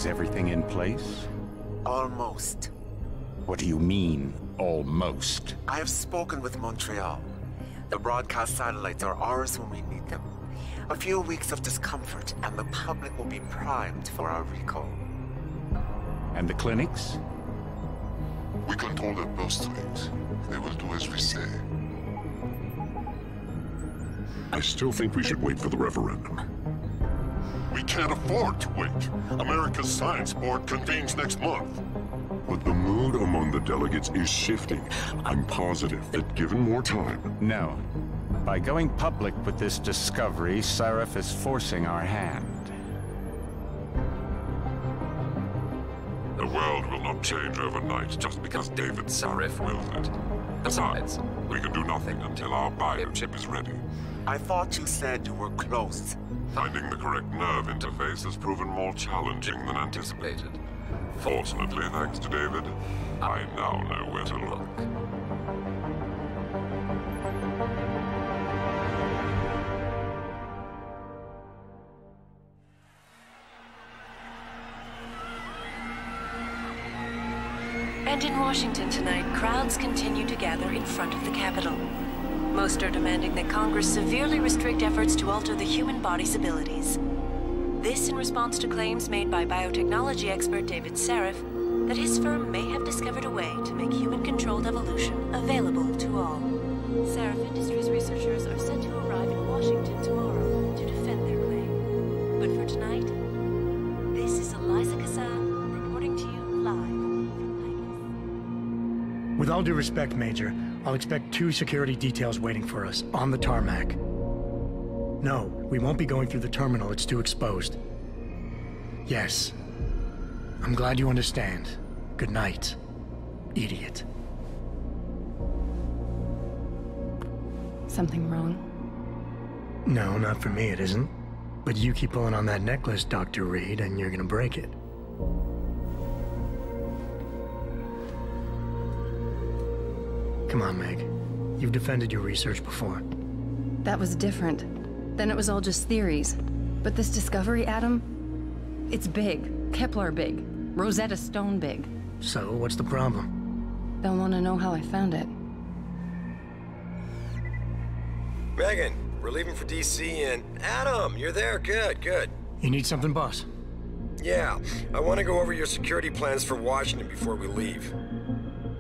Is everything in place? Almost. What do you mean, almost? I have spoken with Montreal. The broadcast satellites are ours when we need them. A few weeks of discomfort, and the public will be primed for our recall. And the clinics? We control their purse strings. They will do as we say. I still think we should wait for the referendum. We can't afford to wait. America's Science Board convenes next month. But the mood among the delegates is shifting. I'm positive that given more time... No. By going public with this discovery, Sarif is forcing our hand. The world will not change overnight just because David Sarif wills it. Besides, we can do nothing until our biochip is ready. I thought you said you were close. Finding the correct nerve interface has proven more challenging than anticipated. Fortunately, thanks to David, I now know where to look. And in Washington tonight, crowds continue to gather in front of the Capitol. Most are demanding that Congress severely restrict efforts to alter the human body's abilities. This in response to claims made by biotechnology expert David Sarif that his firm may have discovered a way to make human-controlled evolution available to all. Sarif Industries researchers are set to arrive in Washington tomorrow to defend their claim. But for tonight, this is Eliza Kassan reporting to you live from Vegas. With all due respect, Major, I'll expect 2 security details waiting for us on the tarmac. No, we won't be going through the terminal. It's too exposed. Yes. I'm glad you understand. Good night, idiot. Something wrong? No, not for me, it isn't. But you keep pulling on that necklace, Dr. Reed, and you're gonna break it. Come on, Meg. You've defended your research before. That was different. Then it was all just theories. But this discovery, Adam, it's big. Kepler big. Rosetta Stone big. So, what's the problem? They'll want to know how I found it. Megan, we're leaving for DC and... Adam, you're there. Good, good. You need something, boss? Yeah, I want to go over your security plans for Washington before we leave.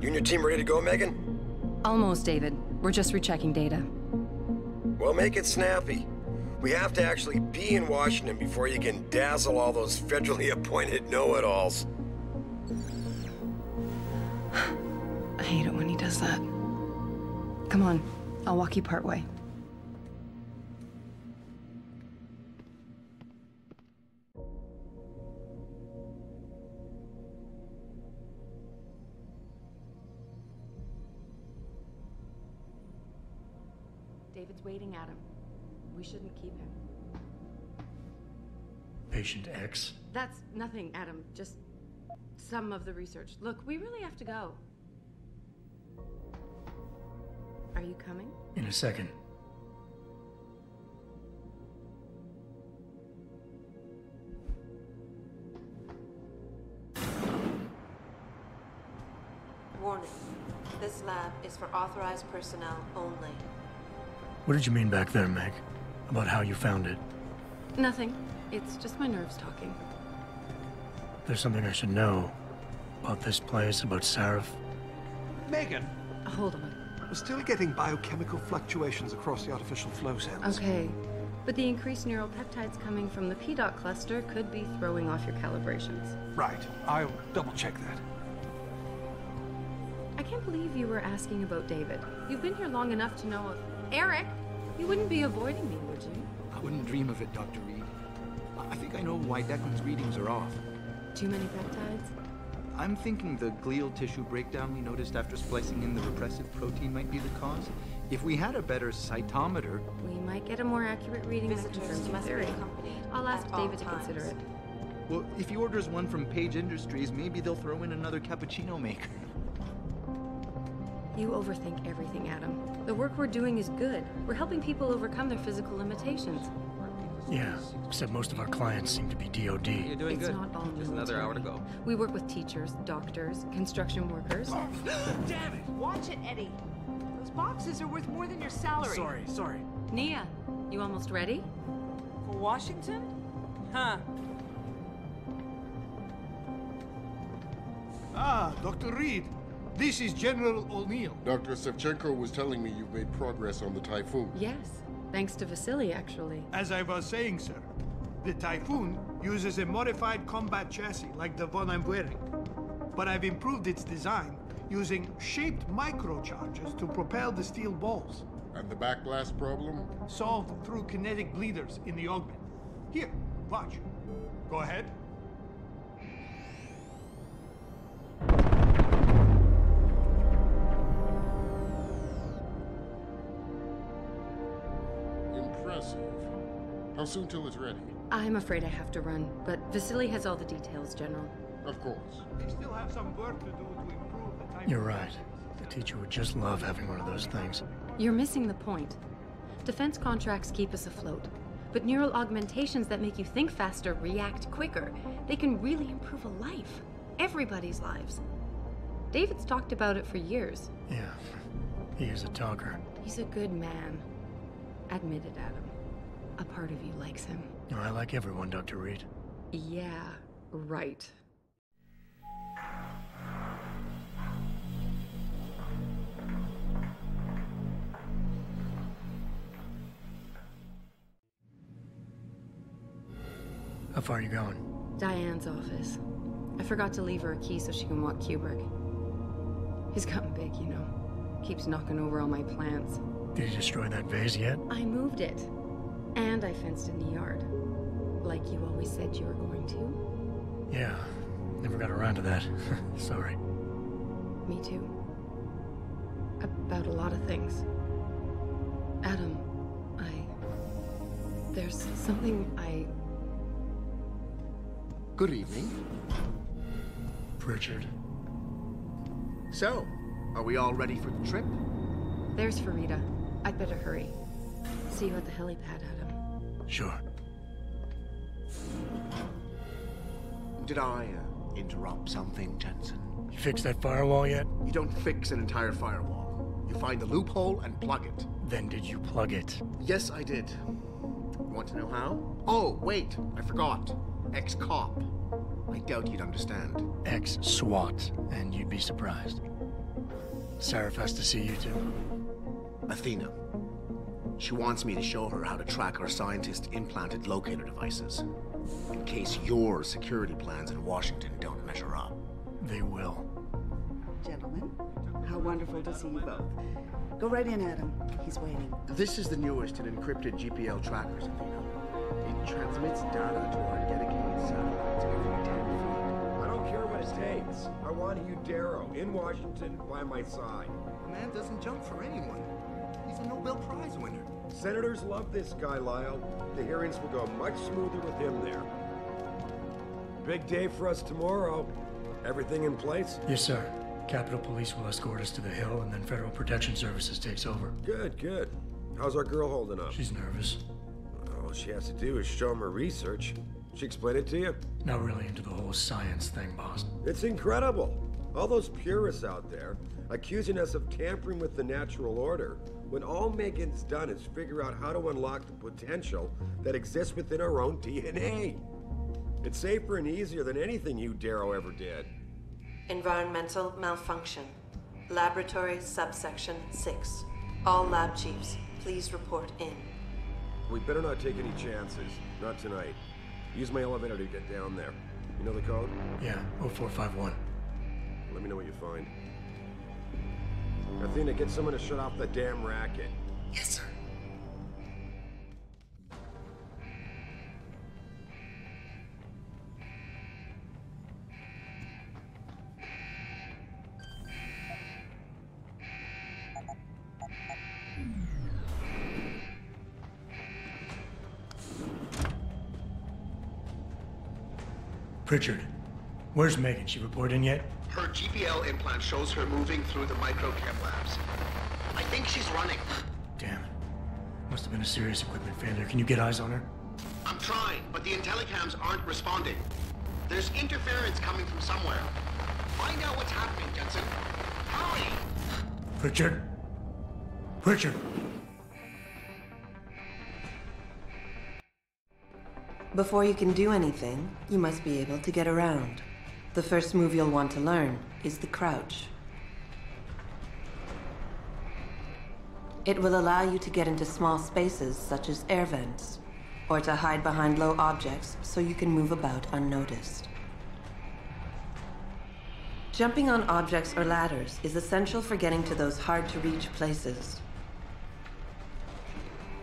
You and your team ready to go, Megan? Almost, David. We're just rechecking data. Well, make it snappy. We have to actually be in Washington before you can dazzle all those federally appointed know-it-alls. I hate it when he does that. Come on, I'll walk you part way. David's waiting, Adam. We shouldn't keep him. Patient X? That's nothing, Adam. Just some of the research. Look, we really have to go. Are you coming? In a second. Warning. This lab is for authorized personnel only. What did you mean back there, Meg? About how you found it? Nothing. It's just my nerves talking. There's something I should know. About this place, about Sarif. Megan! Hold on. We're still getting biochemical fluctuations across the artificial flow cells. Okay. But the increased neural peptides coming from the PDOT cluster could be throwing off your calibrations. Right. I'll double-check that. I can't believe you were asking about David. You've been here long enough to know... Eric! You wouldn't be avoiding me, would you? I wouldn't dream of it, Dr. Reed. I think I know why Declan's readings are off. Too many peptides? I'm thinking the glial tissue breakdown we noticed after splicing in the repressive protein might be the cause. If we had a better cytometer... We might get a more accurate reading that Visitors confirms your must be theory. accompanied I'll ask at all David to consider times. it. Well, if he orders one from Page Industries, maybe they'll throw in another cappuccino maker. You overthink everything, Adam. The work we're doing is good. We're helping people overcome their physical limitations. Yeah, except most of our clients seem to be DOD. You're doing It's good. not all Just another hour to go. We work with teachers, doctors, construction workers. Damn it! Watch it, Eddie. Those boxes are worth more than your salary. Sorry. Nia, you almost ready? For Washington? Huh. Ah, Dr. Reed. This is General O'Neill. Dr. Sevchenko was telling me you've made progress on the Typhoon. Yes, thanks to Vasily, actually. As I was saying, sir, the Typhoon uses a modified combat chassis like the one I'm wearing. But I've improved its design using shaped microcharges to propel the steel balls. And the backblast problem? Solved through kinetic bleeders in the augment. Here, watch. Go ahead. Impressive. How soon till it's ready? I'm afraid I have to run, but Vasily has all the details, General. Of course. We still have some work to do to improve the Typhoon. You're right. The teacher would just love having one of those things. You're missing the point. Defense contracts keep us afloat, but neural augmentations that make you think faster, react quicker, they can really improve a life. Everybody's lives. David's talked about it for years. Yeah, he is a talker. He's a good man. Admit it, Adam. A part of you likes him. I like everyone, Dr. Reed. Yeah, right. How far are you going? Diane's office. I forgot to leave her a key so she can walk Kubrick. He's gotten big, you know. Keeps knocking over all my plants. Did you destroy that vase yet? I moved it. And I fenced in the yard. Like you always said you were going to. Yeah, never got around to that. Sorry. Me too. About a lot of things. Adam, there's something Good evening. Pritchard. So, are we all ready for the trip? There's Farida. I'd better hurry. See you at the helipad, Adam. Sure. Did I interrupt something, Jensen? You fixed that firewall yet? You don't fix an entire firewall. You find the loophole and plug it. Then did you plug it? Yes, I did. Want to know how? Oh, wait, I forgot. Ex-cop. I doubt you'd understand. Ex-SWAT, and you'd be surprised. Sarif has to see you too. Athena. She wants me to show her how to track our scientist-implanted locator devices. In case your security plans in Washington don't measure up. They will. Gentlemen, how wonderful to see you both. Go right in, Adam. He's waiting. This is the newest in encrypted GPL trackers, Athena. It transmits data to our dedicated satellites every 10 feet. I don't care what it takes. I want you, Darrow, in Washington, by my side. The man doesn't jump for anyone. He's a Nobel Prize winner. Senators love this guy, Lyle. The hearings will go much smoother with him there. Big day for us tomorrow. Everything in place? Yes, sir. Capitol Police will escort us to the Hill, and then Federal Protection Services takes over. Good, good. How's our girl holding up? She's nervous. All she has to do is show him her research. She explain it to you? Not really into the whole science thing, boss. It's incredible. All those purists out there accusing us of tampering with the natural order, when all Megan's done is figure out how to unlock the potential that exists within our own DNA. It's safer and easier than anything you, Darrow, ever did. Environmental malfunction. Laboratory subsection 6. All lab chiefs, please report in. We better not take any chances. Not tonight. Use my elevator to get down there. You know the code? Yeah, 0451. Let me know what you find. Athena, get someone to shut off the damn racket. Yes, sir. Pritchard, where's Megan? She report in yet? Her GPL implant shows her moving through the microchem labs. I think she's running. Damn it. Must have been a serious equipment failure. Can you get eyes on her? I'm trying, but the intellicams aren't responding. There's interference coming from somewhere. Find out what's happening, Jensen. Hurry! Richard? Richard! Before you can do anything, you must be able to get around. The first move you'll want to learn is the crouch. It will allow you to get into small spaces such as air vents, or to hide behind low objects so you can move about unnoticed. Jumping on objects or ladders is essential for getting to those hard-to-reach places.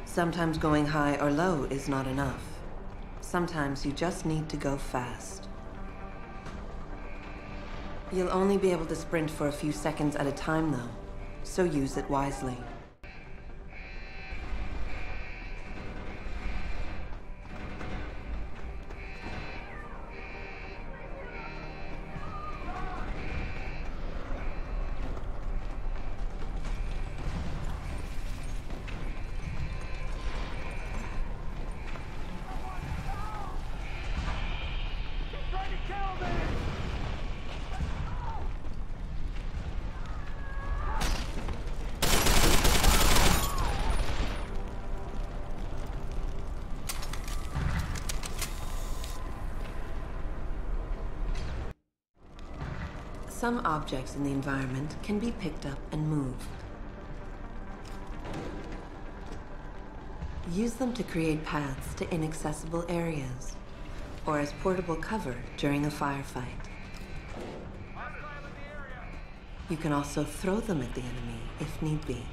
Sometimes going high or low is not enough. Sometimes you just need to go fast. You'll only be able to sprint for a few seconds at a time, though, so use it wisely. Some objects in the environment can be picked up and moved. Use them to create paths to inaccessible areas, or as portable cover during a firefight. You can also throw them at the enemy if need be.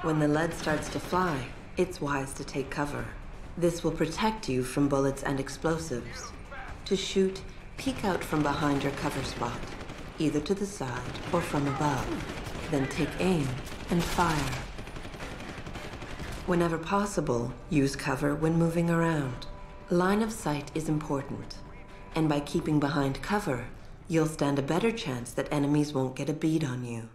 When the lead starts to fly, it's wise to take cover. This will protect you from bullets and explosives. To shoot, peek out from behind your cover spot, either to the side or from above. Then take aim and fire. Whenever possible, use cover when moving around. Line of sight is important, and by keeping behind cover, you'll stand a better chance that enemies won't get a bead on you.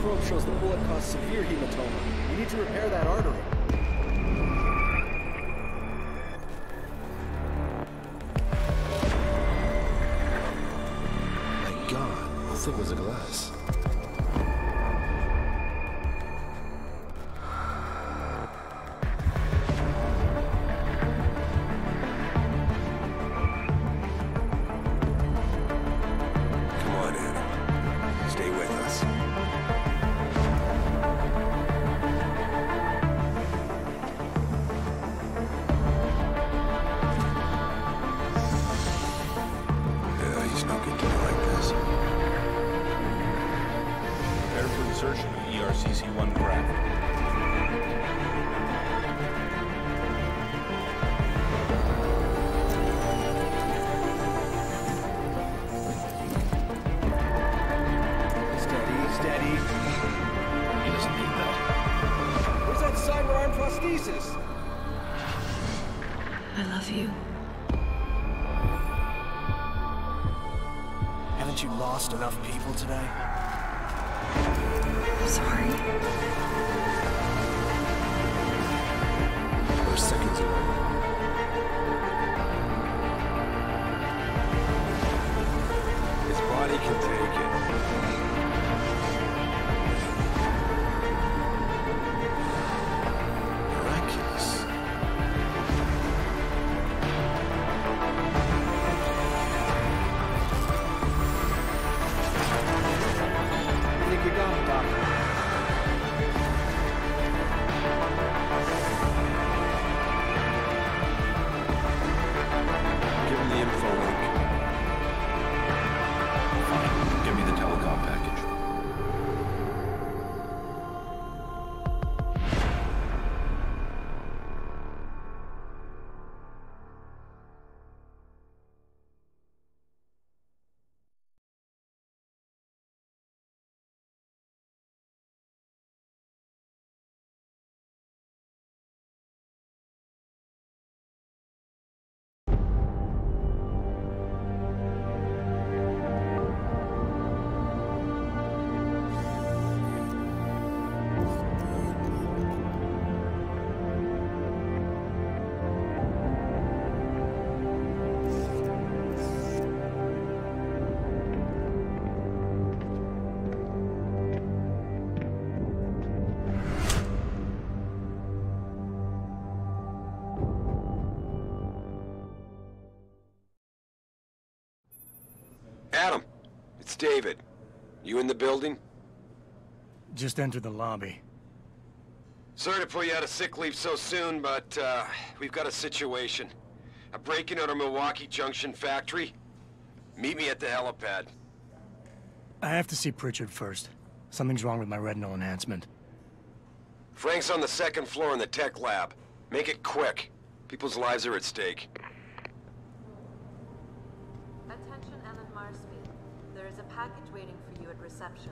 probe shows the bullet caused severe hematoma. We need to repair that artery. My God, how thick was the glass? I love you. Haven't you lost enough people today? I'm sorry. We're seconds away. His body can take it. Miraculous. I think you're done, Doctor. Give him the info link. Fine. Give me the telecom package. Adam, it's David. You in the building? Just entered the lobby. Sorry to put you out of sick leave so soon, but we've got a situation. A break-in at our Milwaukee Junction factory. Meet me at the helipad. I have to see Pritchard first. Something's wrong with my retinal enhancement. Frank's on the second floor in the tech lab. Make it quick. People's lives are at stake. Attention, Ellen Marsfield. There is a package waiting for you at reception.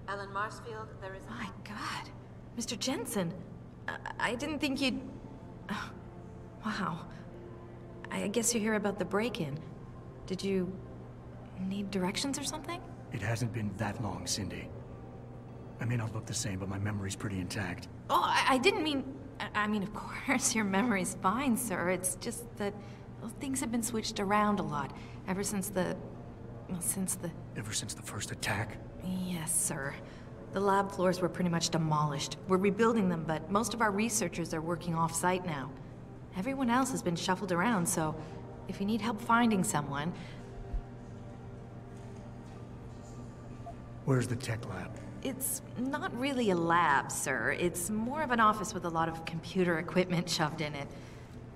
Ellen Marsfield, there is a... My God. Mr. Jensen. I didn't think you'd... Oh, wow. I guess you hear about the break-in. Did you... need directions or something? It hasn't been that long, Cindy. I may not look the same, but my memory's pretty intact. Oh, I didn't mean... I mean, of course, your memory's fine, sir. It's just that well, things have been switched around a lot ever since the... well, since the... Ever since the first attack? Yes, sir. The lab floors were pretty much demolished. We're rebuilding them, but most of our researchers are working off-site now. Everyone else has been shuffled around, so if you need help finding someone... Where's the tech lab? It's not really a lab, sir. It's more of an office with a lot of computer equipment shoved in it.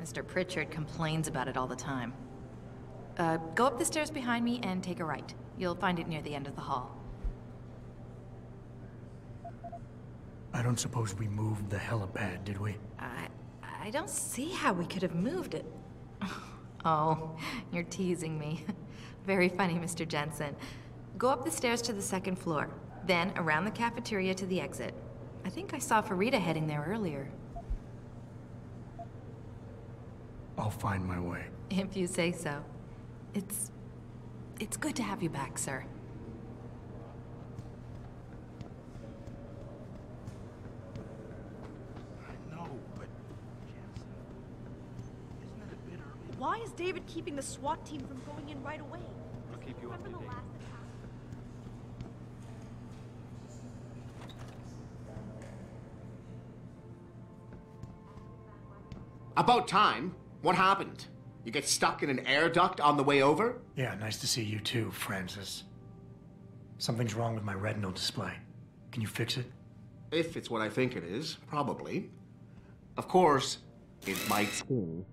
Mr. Pritchard complains about it all the time. Go up the stairs behind me and take a right. You'll find it near the end of the hall. I don't suppose we moved the helipad, did we? I don't see how we could have moved it. Oh, you're teasing me. Very funny, Mr. Jensen. Go up the stairs to the second floor, then around the cafeteria to the exit. I think I saw Farida heading there earlier. I'll find my way. If you say so. It's good to have you back, sir. David keeping the SWAT team from going in right away? I'll keep you up to date. About time. What happened? You get stuck in an air duct on the way over? Yeah, nice to see you too, Francis. Something's wrong with my retinal display. Can you fix it? If it's what I think it is, probably. Of course, it might sting.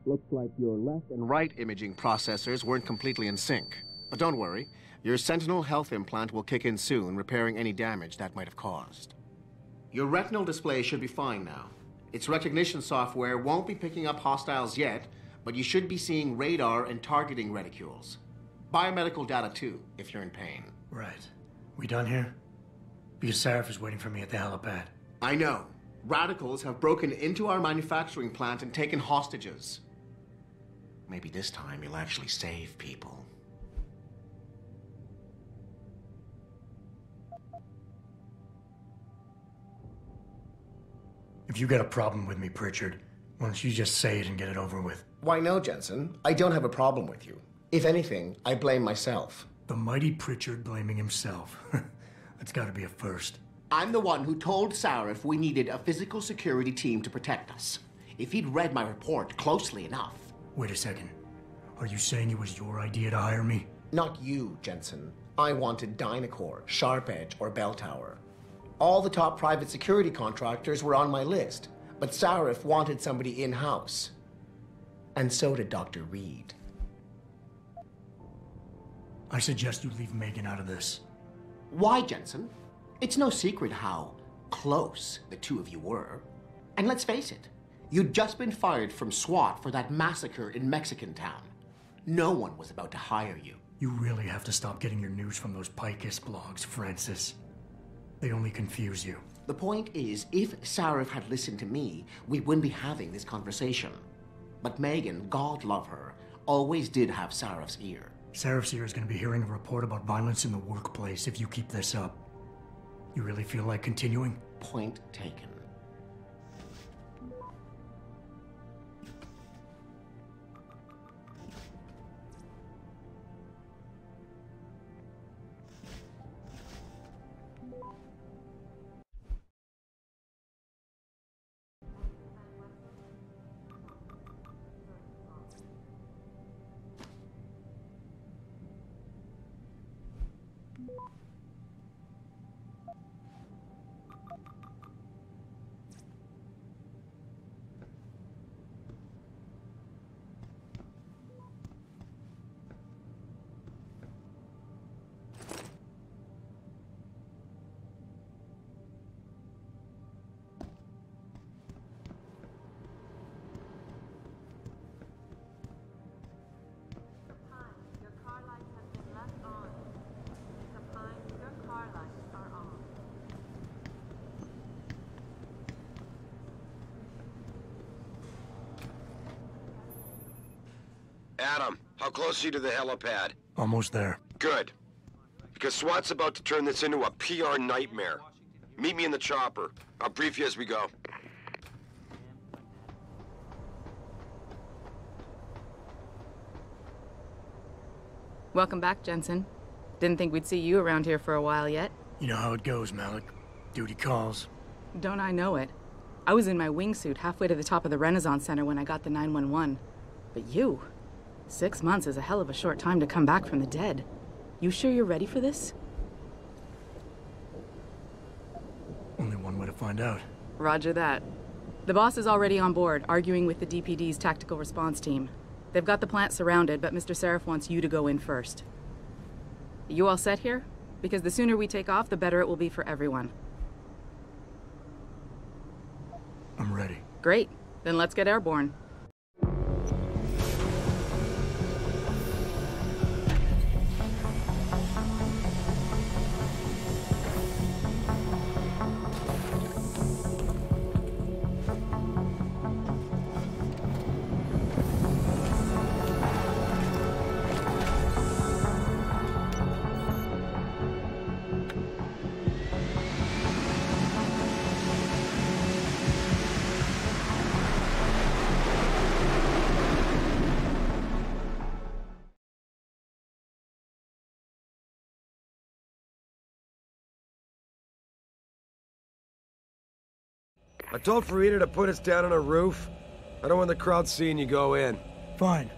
Looks like your left and right imaging processors weren't completely in sync. But don't worry, your Sentinel health implant will kick in soon, repairing any damage that might have caused. Your retinal display should be fine now. Its recognition software won't be picking up hostiles yet, but you should be seeing radar and targeting reticules. Biomedical data too, if you're in pain. Right. We done here? Because Sarif is waiting for me at the helipad. I know. Radicals have broken into our manufacturing plant and taken hostages. Maybe this time you'll actually save people. If you got a problem with me, Pritchard, why don't you just say it and get it over with? Why no, Jensen. I don't have a problem with you. If anything, I blame myself. The mighty Pritchard blaming himself. That's gotta be a first. I'm the one who told Sarif we needed a physical security team to protect us. If he'd read my report closely enough. Wait a second. Are you saying it was your idea to hire me? Not you, Jensen. I wanted Dynacore, Sharp Edge, or Bell Tower. All the top private security contractors were on my list, but Sarif wanted somebody in-house. And so did Dr. Reed. I suggest you leave Megan out of this. Why, Jensen? It's no secret how close the two of you were. And let's face it, you'd just been fired from SWAT for that massacre in Mexican town. No one was about to hire you. You really have to stop getting your news from those Picus blogs, Francis. They only confuse you. The point is, if Sarif had listened to me, we wouldn't be having this conversation. But Megan, God love her, always did have Sarif's ear. Sarif's ear is going to be hearing a report about violence in the workplace if you keep this up. You really feel like continuing? Point taken. Adam, how close are you to the helipad? Almost there. Good. Because SWAT's about to turn this into a PR nightmare. Meet me in the chopper. I'll brief you as we go. Welcome back, Jensen. Didn't think we'd see you around here for a while yet. You know how it goes, Malik. Duty calls. Don't I know it? I was in my wingsuit halfway to the top of the Renaissance Center when I got the 911. But you... 6 months is a hell of a short time to come back from the dead. You sure you're ready for this? Only one way to find out. Roger that. The boss is already on board, arguing with the DPD's tactical response team. They've got the plant surrounded, but Mr. Sarif wants you to go in first. You all set here? Because the sooner we take off, the better it will be for everyone. I'm ready. Great. Then let's get airborne. I told Farida to put us down on a roof. I don't want the crowd seeing you go in. Fine.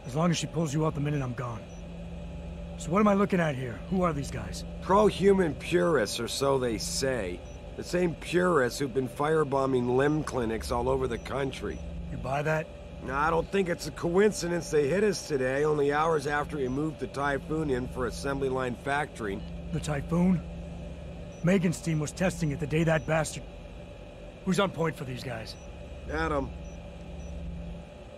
As long as she pulls you out the minute I'm gone. So what am I looking at here? Who are these guys? Pro-human purists, or so they say. The same purists who've been firebombing limb clinics all over the country. You buy that? No, I don't think it's a coincidence they hit us today, only hours after we moved the Typhoon in for assembly line factory. The Typhoon? Megan's team was testing it the day that bastard... Who's on point for these guys? Adam.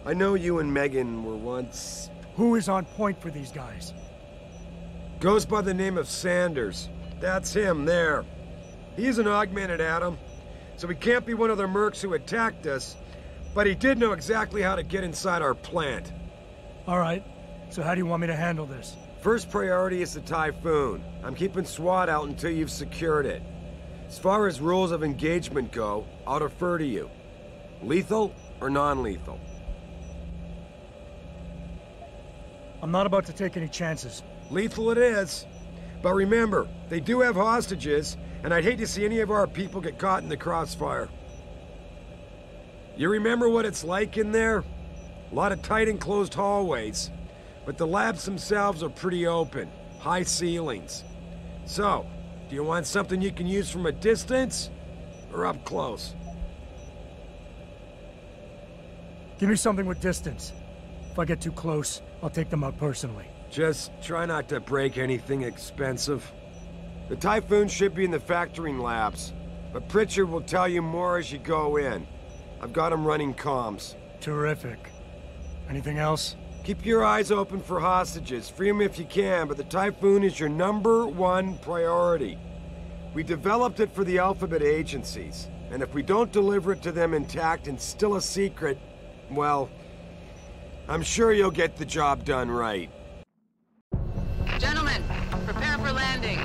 I know you and Megan were once... Who is on point for these guys? Goes by the name of Sanders. That's him, there. He's an augmented, Adam. So he can't be one of the mercs who attacked us, but he did know exactly how to get inside our plant. All right. So how do you want me to handle this? First priority is the Typhoon. I'm keeping SWAT out until you've secured it. As far as rules of engagement go, I'll defer to you. Lethal or non-lethal? I'm not about to take any chances. Lethal it is. But remember, they do have hostages, and I'd hate to see any of our people get caught in the crossfire. You remember what it's like in there? A lot of tight enclosed hallways. But the labs themselves are pretty open. High ceilings. So, do you want something you can use from a distance? Or up close? Give me something with distance. If I get too close, I'll take them out personally. Just try not to break anything expensive. The Typhoon should be in the factoring labs, but Pritchard will tell you more as you go in. I've got him running comms. Terrific. Anything else? Keep your eyes open for hostages. Free them if you can, but the Typhoon is your #1 priority. We developed it for the Alphabet agencies, and if we don't deliver it to them intact and still a secret, well, I'm sure you'll get the job done right. Gentlemen, prepare for landing.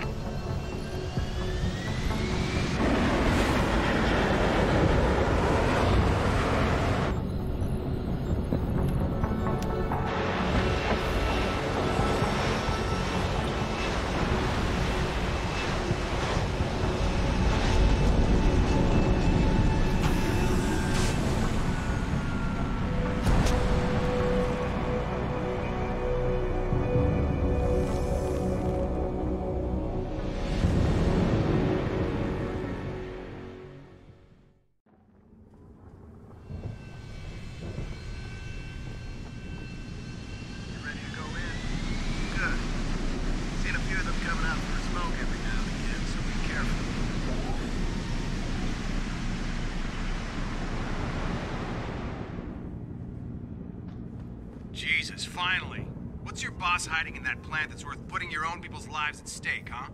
Jesus, finally. What's your boss hiding in that plant that's worth putting your own people's lives at stake, huh?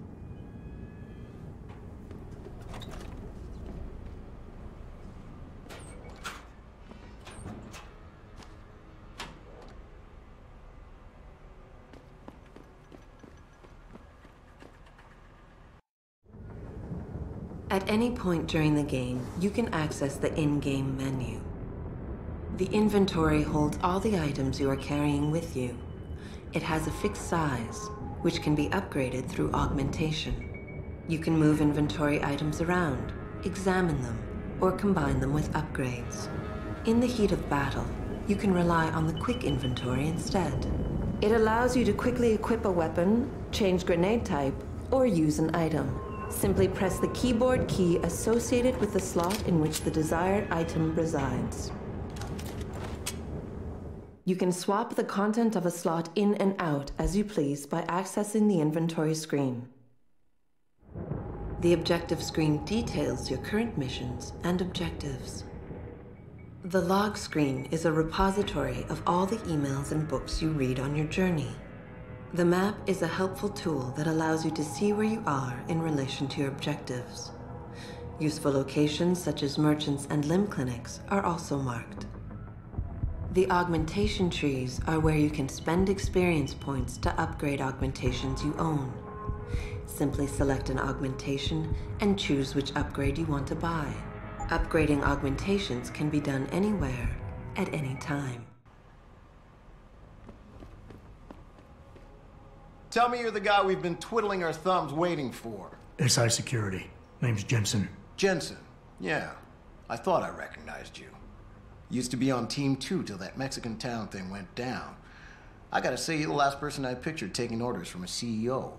At any point during the game, you can access the in-game menu. The inventory holds all the items you are carrying with you. It has a fixed size, which can be upgraded through augmentation. You can move inventory items around, examine them, or combine them with upgrades. In the heat of battle, you can rely on the quick inventory instead. It allows you to quickly equip a weapon, change grenade type, or use an item. Simply press the keyboard key associated with the slot in which the desired item resides. You can swap the content of a slot in and out as you please by accessing the inventory screen. The objective screen details your current missions and objectives. The log screen is a repository of all the emails and books you read on your journey. The map is a helpful tool that allows you to see where you are in relation to your objectives. Useful locations such as merchants and limb clinics are also marked. The augmentation trees are where you can spend experience points to upgrade augmentations you own. Simply select an augmentation and choose which upgrade you want to buy. Upgrading augmentations can be done anywhere, at any time. Tell me you're the guy we've been twiddling our thumbs waiting for. SI Security. Name's Jensen. Jensen, yeah. I thought I recognized you. Used to be on Team 2 till that Mexican town thing went down. I gotta say, you're the last person I pictured taking orders from a CEO.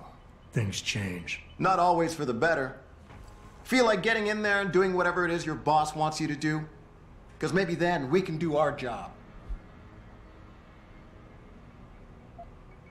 Things change. Not always for the better. Feel like getting in there and doing whatever it is your boss wants you to do? Because maybe then we can do our job.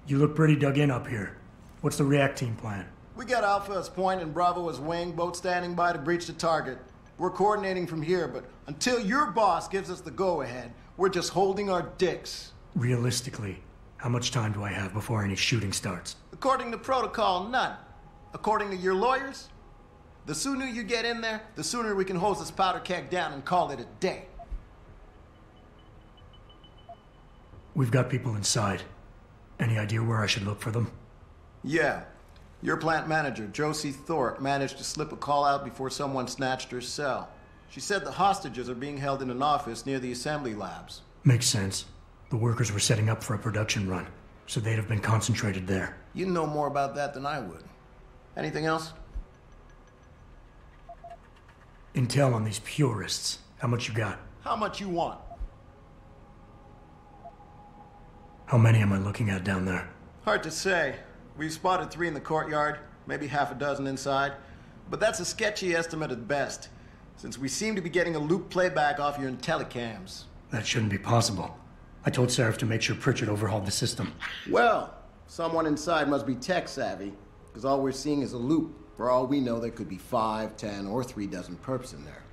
You look pretty dug in up here. What's the react team plan? We got Alpha as point and Bravo as wing, both standing by to breach the target. We're coordinating from here, but until your boss gives us the go-ahead, we're just holding our dicks. Realistically, how much time do I have before any shooting starts? According to protocol, none. According to your lawyers, the sooner you get in there, the sooner we can hose this powder keg down and call it a day. We've got people inside. Any idea where I should look for them? Yeah. Your plant manager, Josie Thorpe, managed to slip a call out before someone snatched her cell. She said the hostages are being held in an office near the assembly labs. Makes sense. The workers were setting up for a production run, so they'd have been concentrated there. You know more about that than I would. Anything else? Intel on these purists. How much you got? How much you want? How many am I looking at down there? Hard to say. We've spotted 3 in the courtyard, maybe half a dozen inside. But that's a sketchy estimate at best, since we seem to be getting a loop playback off your telecams. That shouldn't be possible. I told Seraph to make sure Pritchard overhauled the system. Well, someone inside must be tech savvy, because all we're seeing is a loop. For all we know, there could be 5, 10, or 3 dozen perps in there.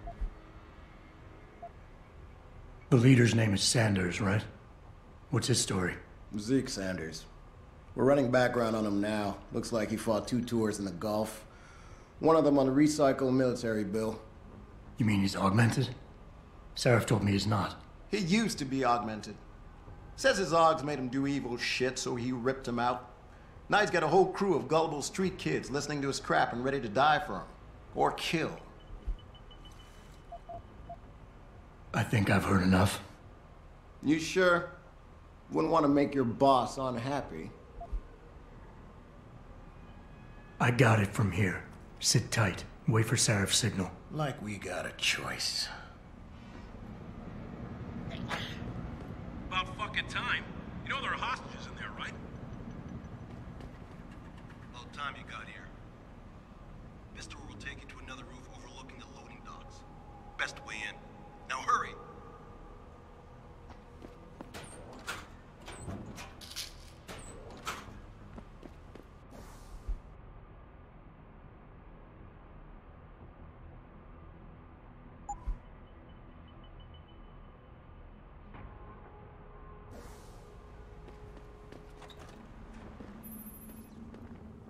The leader's name is Sanders, right? What's his story? Zeke Sanders. We're running background on him now. Looks like he fought 2 tours in the Gulf. One of them on a recycled military bill. You mean he's augmented? Seraph told me he's not. He used to be augmented. Says his augs made him do evil shit, so he ripped him out. Now he's got a whole crew of gullible street kids listening to his crap and ready to die for him. Or kill. I think I've heard enough. You sure? Wouldn't want to make your boss unhappy. I got it from here. Sit tight. Wait for Seraph's signal. Like we got a choice. About fucking time. You know there are hostages in there, right? About time you got here. This tour will take you to another roof overlooking the loading docks. Best way in. Now hurry!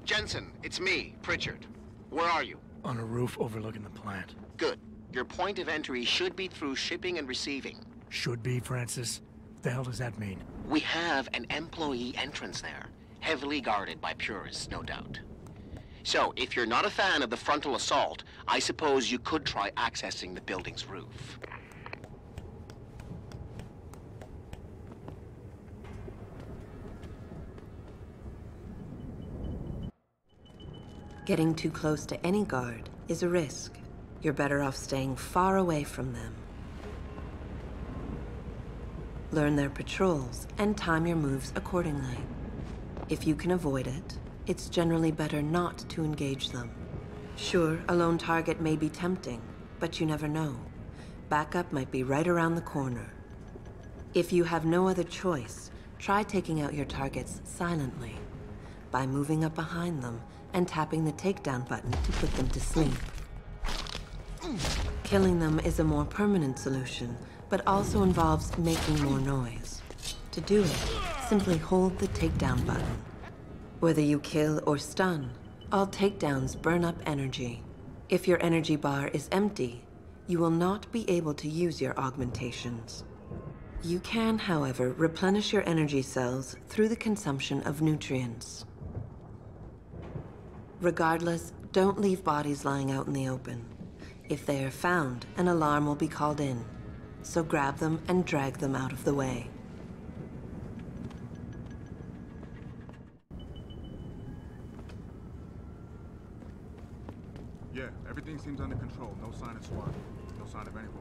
Jensen, it's me, Pritchard. Where are you? On a roof overlooking the plant. Good. Your point of entry should be through shipping and receiving. Should be, Francis? What the hell does that mean? We have an employee entrance there, heavily guarded by purists, no doubt. So, if you're not a fan of the frontal assault, I suppose you could try accessing the building's roof. Getting too close to any guard is a risk. You're better off staying far away from them. Learn their patrols and time your moves accordingly. If you can avoid it, it's generally better not to engage them. Sure, a lone target may be tempting, but you never know. Backup might be right around the corner. If you have no other choice, try taking out your targets silently by moving up behind them and tapping the takedown button to put them to sleep. Killing them is a more permanent solution, but also involves making more noise. To do it, simply hold the takedown button. Whether you kill or stun, all takedowns burn up energy. If your energy bar is empty, you will not be able to use your augmentations. You can, however, replenish your energy cells through the consumption of nutrients. Regardless, don't leave bodies lying out in the open. If they are found, an alarm will be called in. So grab them and drag them out of the way. Yeah, everything seems under control. No sign of SWAT. No sign of anyone.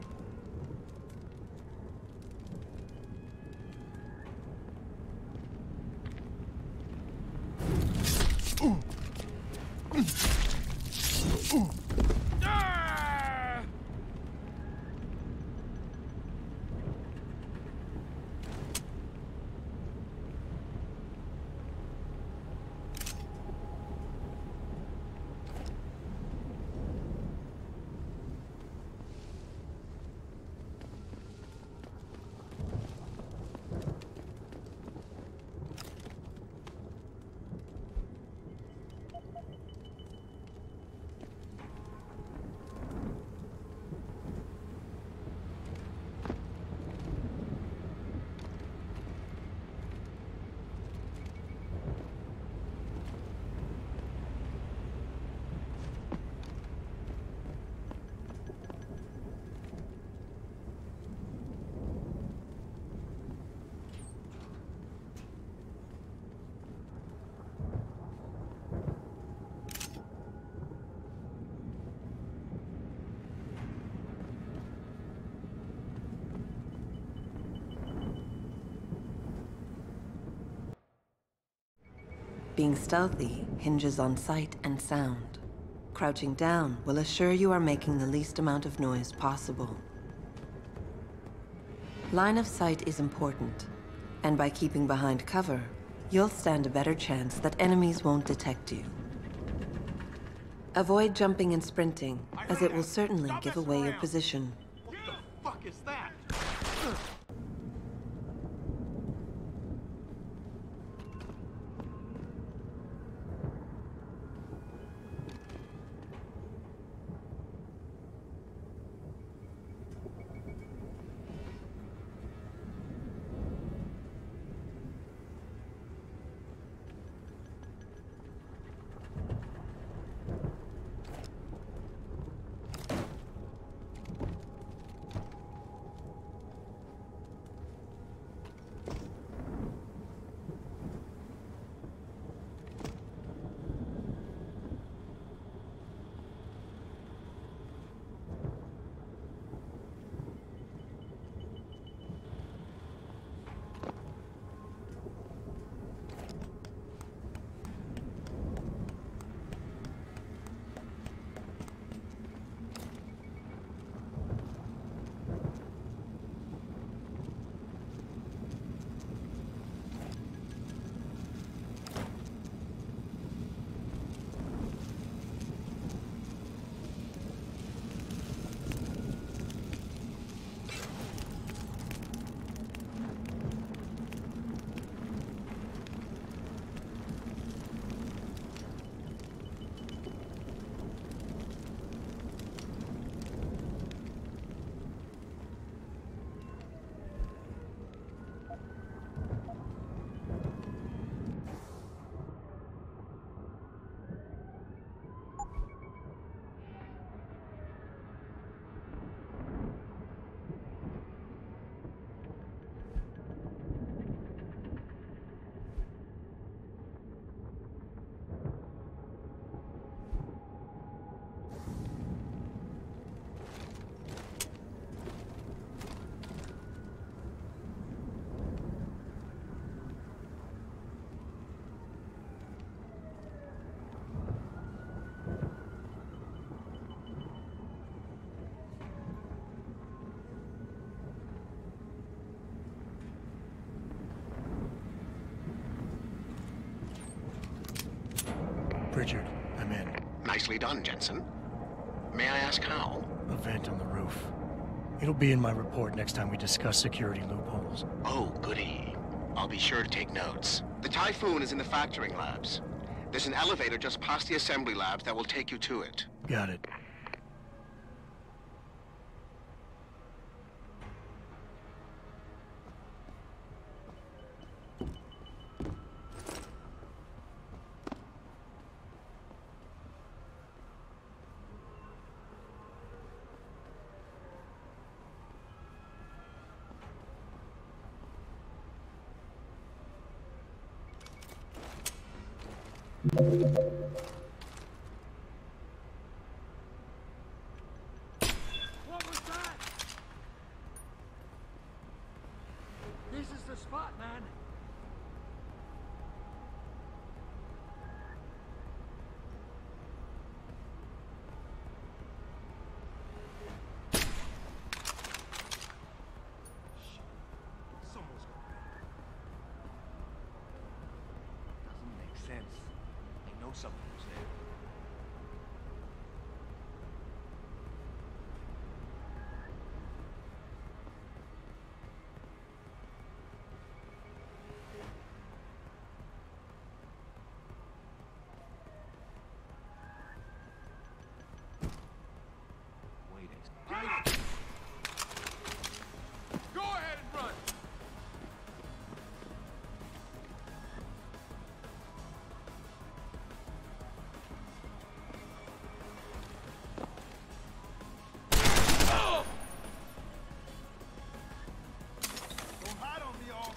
Being stealthy hinges on sight and sound. Crouching down will assure you are making the least amount of noise possible. Line of sight is important, and by keeping behind cover, you'll stand a better chance that enemies won't detect you. Avoid jumping and sprinting, as it will certainly give away your position. What the fuck is that? Richard, I'm in. Nicely done, Jensen. May I ask how? A vent on the roof. It'll be in my report next time we discuss security loopholes. Oh, goody. I'll be sure to take notes. The Typhoon is in the factoring labs. There's an elevator just past the assembly labs that will take you to it. Got it. What was that? sense. I know something was there. Go ahead and run! Don't hide on me, all.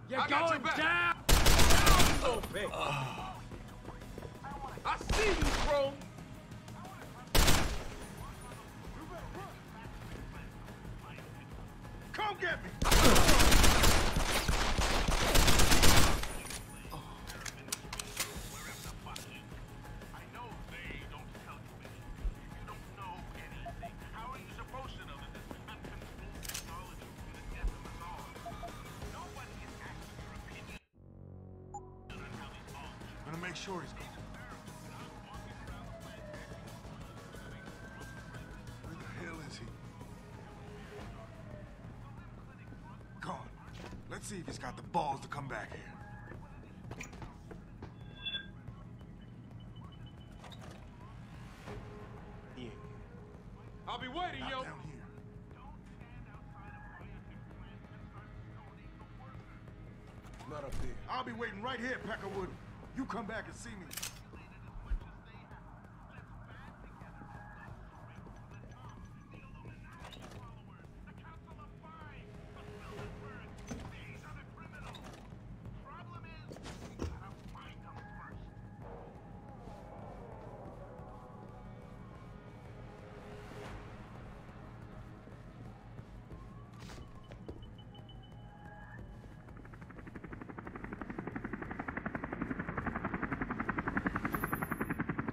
You're going down! So big. I see you, bro! Come get me! I'm gonna make sure he's gone. Where the hell is he? Gone. Let's see if he's got the balls to come back here. I'll be waiting, Not yo! down here. Not up there. I'll be waiting right here, Peckerwood. You come back and see me.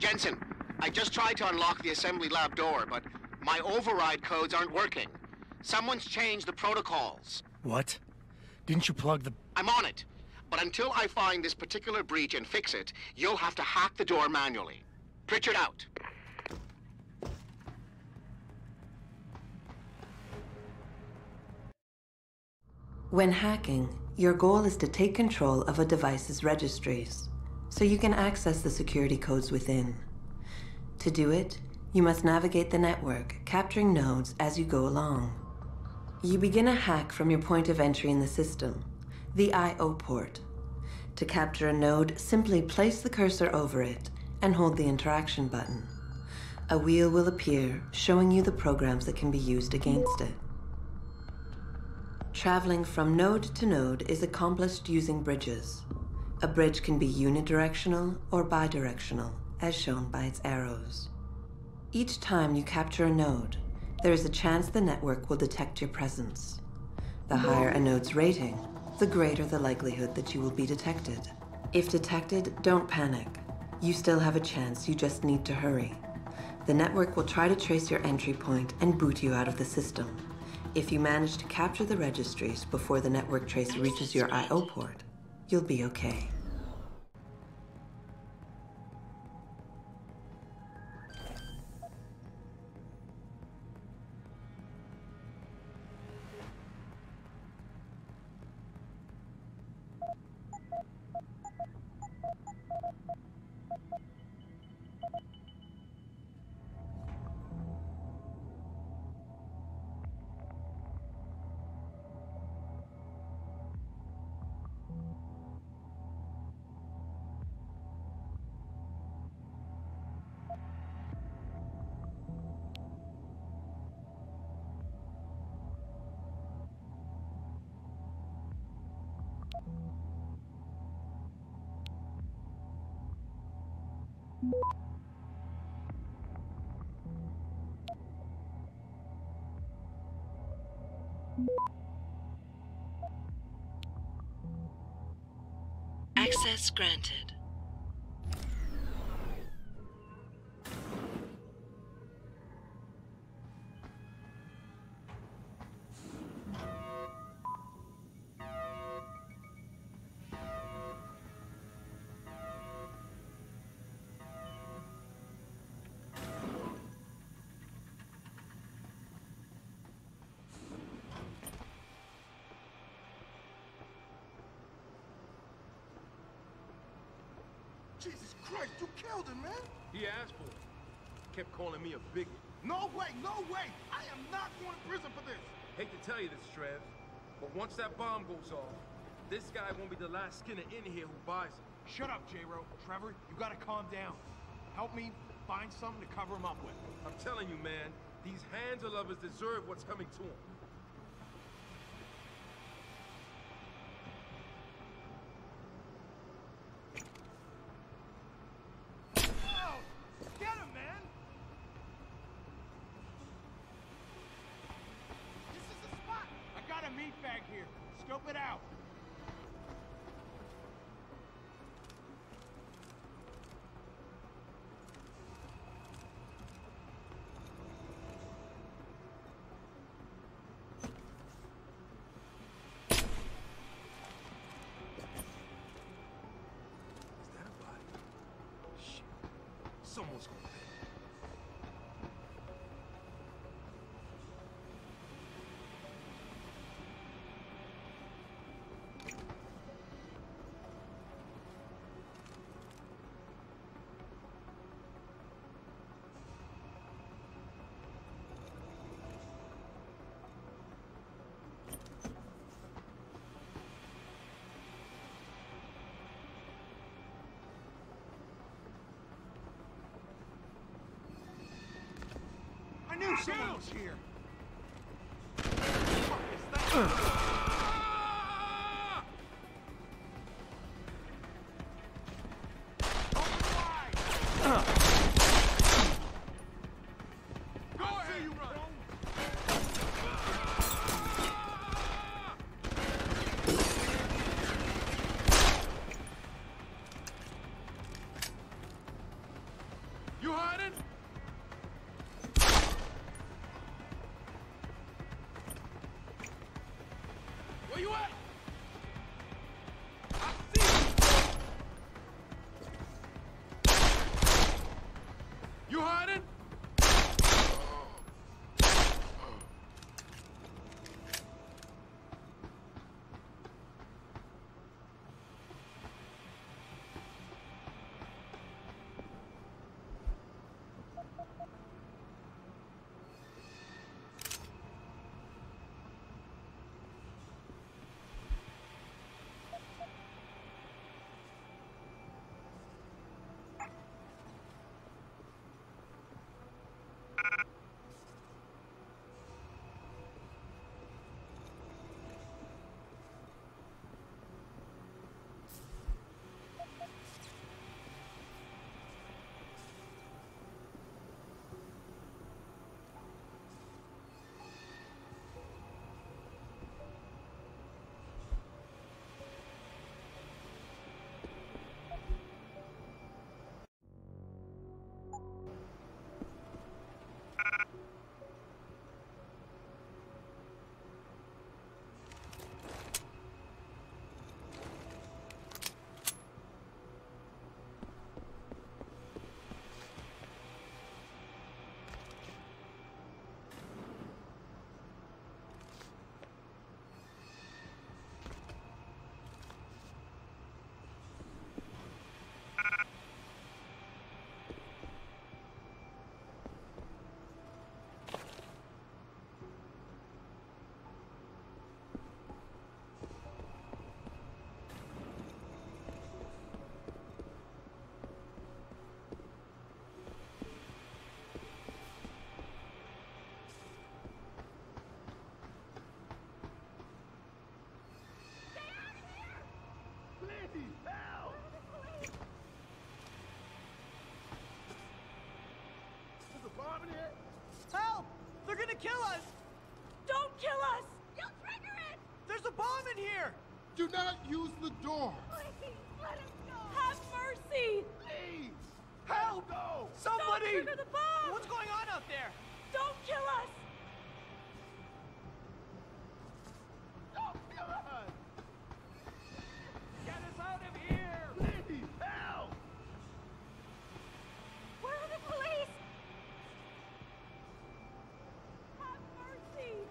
Jensen, I just tried to unlock the assembly lab door, but my override codes aren't working. Someone's changed the protocols. What? Didn't you plug the... I'm on it. But until I find this particular breach and fix it, you'll have to hack the door manually. Pritchard out. When hacking, your goal is to take control of a device's registries, so you can access the security codes within. To do it, you must navigate the network, capturing nodes as you go along. You begin a hack from your point of entry in the system, the I/O port. To capture a node, simply place the cursor over it and hold the interaction button. A wheel will appear, showing you the programs that can be used against it. Traveling from node to node is accomplished using bridges. A bridge can be unidirectional or bidirectional, as shown by its arrows. Each time you capture a node, there is a chance the network will detect your presence. The higher a node's rating, the greater the likelihood that you will be detected. If detected, don't panic. You still have a chance, you just need to hurry. The network will try to trace your entry point and boot you out of the system. If you manage to capture the registries before the network trace reaches your I/O port, you'll be okay. Access granted. Jesus Christ, you killed him, man! He asked for it. Kept calling me a bigot. No way, no way! I am not going to prison for this! Hate to tell you this, Trev, but once that bomb goes off, this guy won't be the last Skinner in here who buys it. Shut up, J-Ro. Trevor, you gotta calm down. Help me find something to cover him up with. I'm telling you, man, these handler lovers deserve what's coming to them. Get him, man! This is the spot! I got a meat bag here. Scope it out. Someone's gonna pay. I knew someone was here. You hiding? Where you at? I see you! You hiding? Help! They're gonna kill us! Don't kill us! You'll trigger it! There's a bomb in here! Do not use the door! Please, let us go! Have mercy! Please! Help! Go! Somebody! Don't trigger the bomb! What's going on out there? Don't kill us! Don't kill us! Get us out of here! Please, help! Where are the police? Have mercy!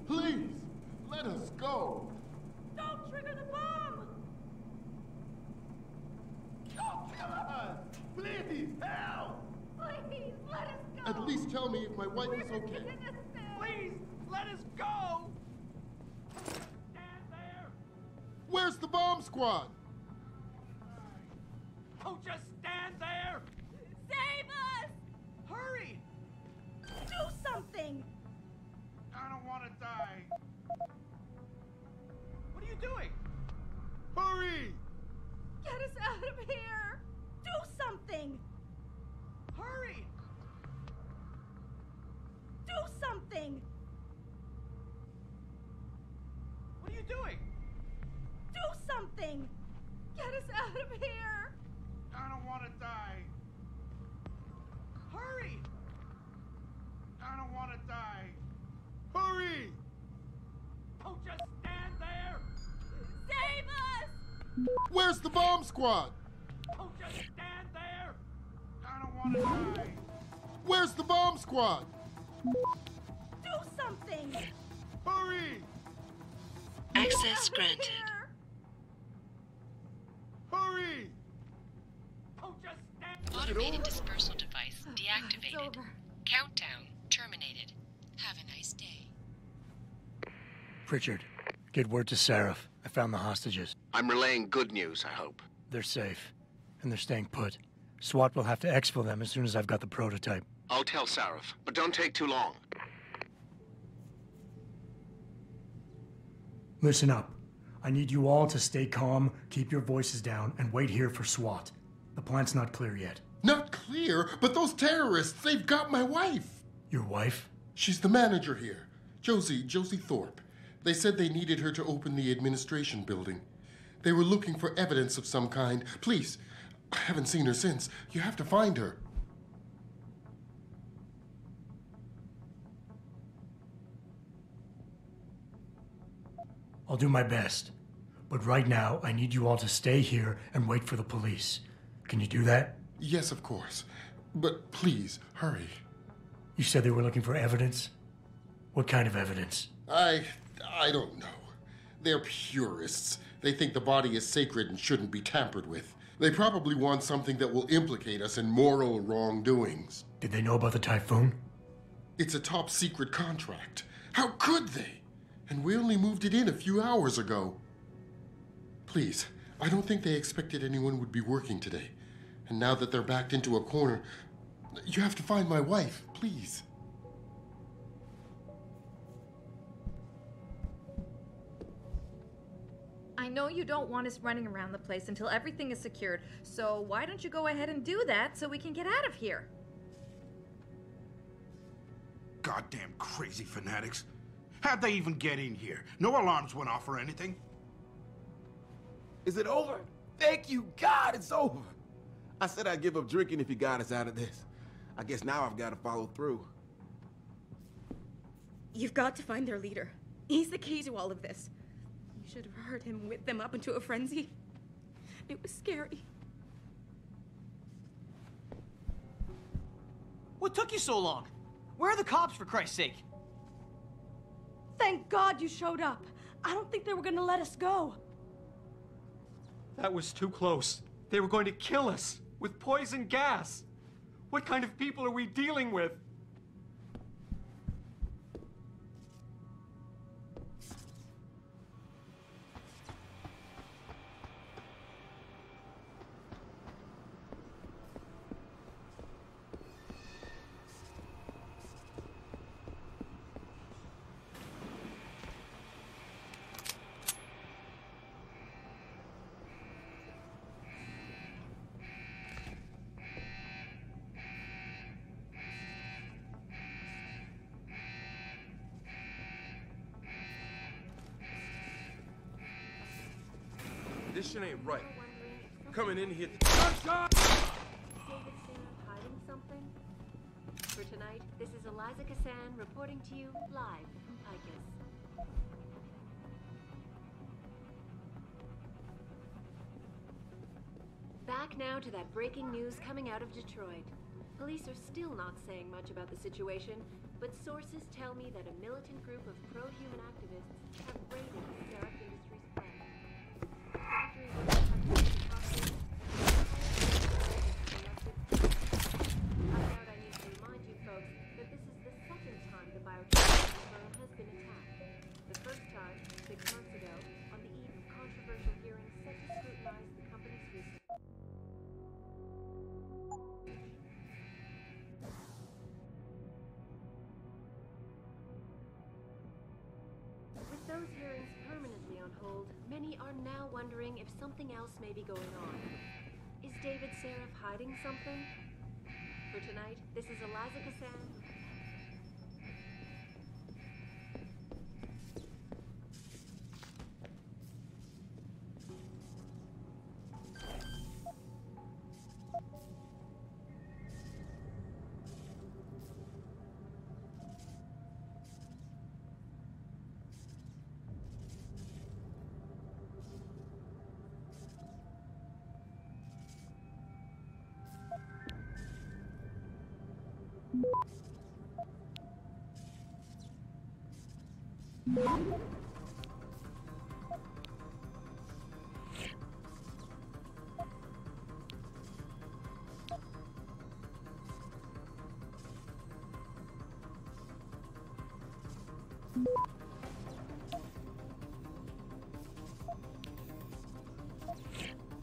Please, let us go! Don't trigger the bomb! Don't kill us! Please, help! Please, let us go! At least tell me if my wife is okay. Please, let us go! Stand there! Where's the bomb squad? Oh, just stand there! Save us! Hurry! Do something! I don't want to die. What are you doing? Hurry! Get us out of here! Do something! Hurry! Do something! What are you doing? Do something! Get us out of here! I don't want to die. Hurry! I don't want to die. Hurry! Don't just stand there! Save us! Where's the bomb squad? Don't just stand there! I don't want to die. Where's the bomb squad? Do something! Hurry! Access granted. Hurry! Don't just stand. Automated dispersal device deactivated. Countdown terminated. Have a nice day. Pritchard, get word to Seraph. I found the hostages. I'm relaying good news, I hope. They're safe, and they're staying put. SWAT will have to exfil them as soon as I've got the prototype. I'll tell Sarif, but don't take too long. Listen up. I need you all to stay calm, keep your voices down, and wait here for SWAT. The plant's not clear yet. Not clear, but those terrorists, they've got my wife. Your wife? She's the manager here. Josie Thorpe. They said they needed her to open the administration building. They were looking for evidence of some kind. Please, I haven't seen her since. You have to find her. I'll do my best. But right now, I need you all to stay here and wait for the police. Can you do that? Yes, of course. But please, hurry. You said they were looking for evidence? What kind of evidence? I don't know. They're purists. They think the body is sacred and shouldn't be tampered with. They probably want something that will implicate us in moral wrongdoings. Did they know about the typhoon? It's a top secret contract. How could they? And we only moved it in a few hours ago. Please, I don't think they expected anyone would be working today. And now that they're backed into a corner, you have to find my wife, please. I know you don't want us running around the place until everything is secured, so why don't you go ahead and do that so we can get out of here? Goddamn crazy fanatics. How'd they even get in here? No alarms went off or anything. Is it over? Thank you, God, it's over. I said I'd give up drinking if you got us out of this. I guess now I've got to follow through. You've got to find their leader. He's the key to all of this. You should have heard him whip them up into a frenzy. It was scary. What took you so long? Where are the cops, for Christ's sake? Thank God you showed up. I don't think they were gonna let us go. That was too close. They were going to kill us with poison gas. What kind of people are we dealing with? This shit ain't right. Coming in here. Hiding something? For tonight, this is Eliza Kassan reporting to you live from Picus. Back now to that breaking news coming out of Detroit. Police are still not saying much about the situation, but sources tell me that a militant group of pro-human activists have raided the Seraph Industries plant. those hearings permanently on hold, many are now wondering if something else may be going on. Is David Seraph hiding something? For tonight, this is Eliza Kassan.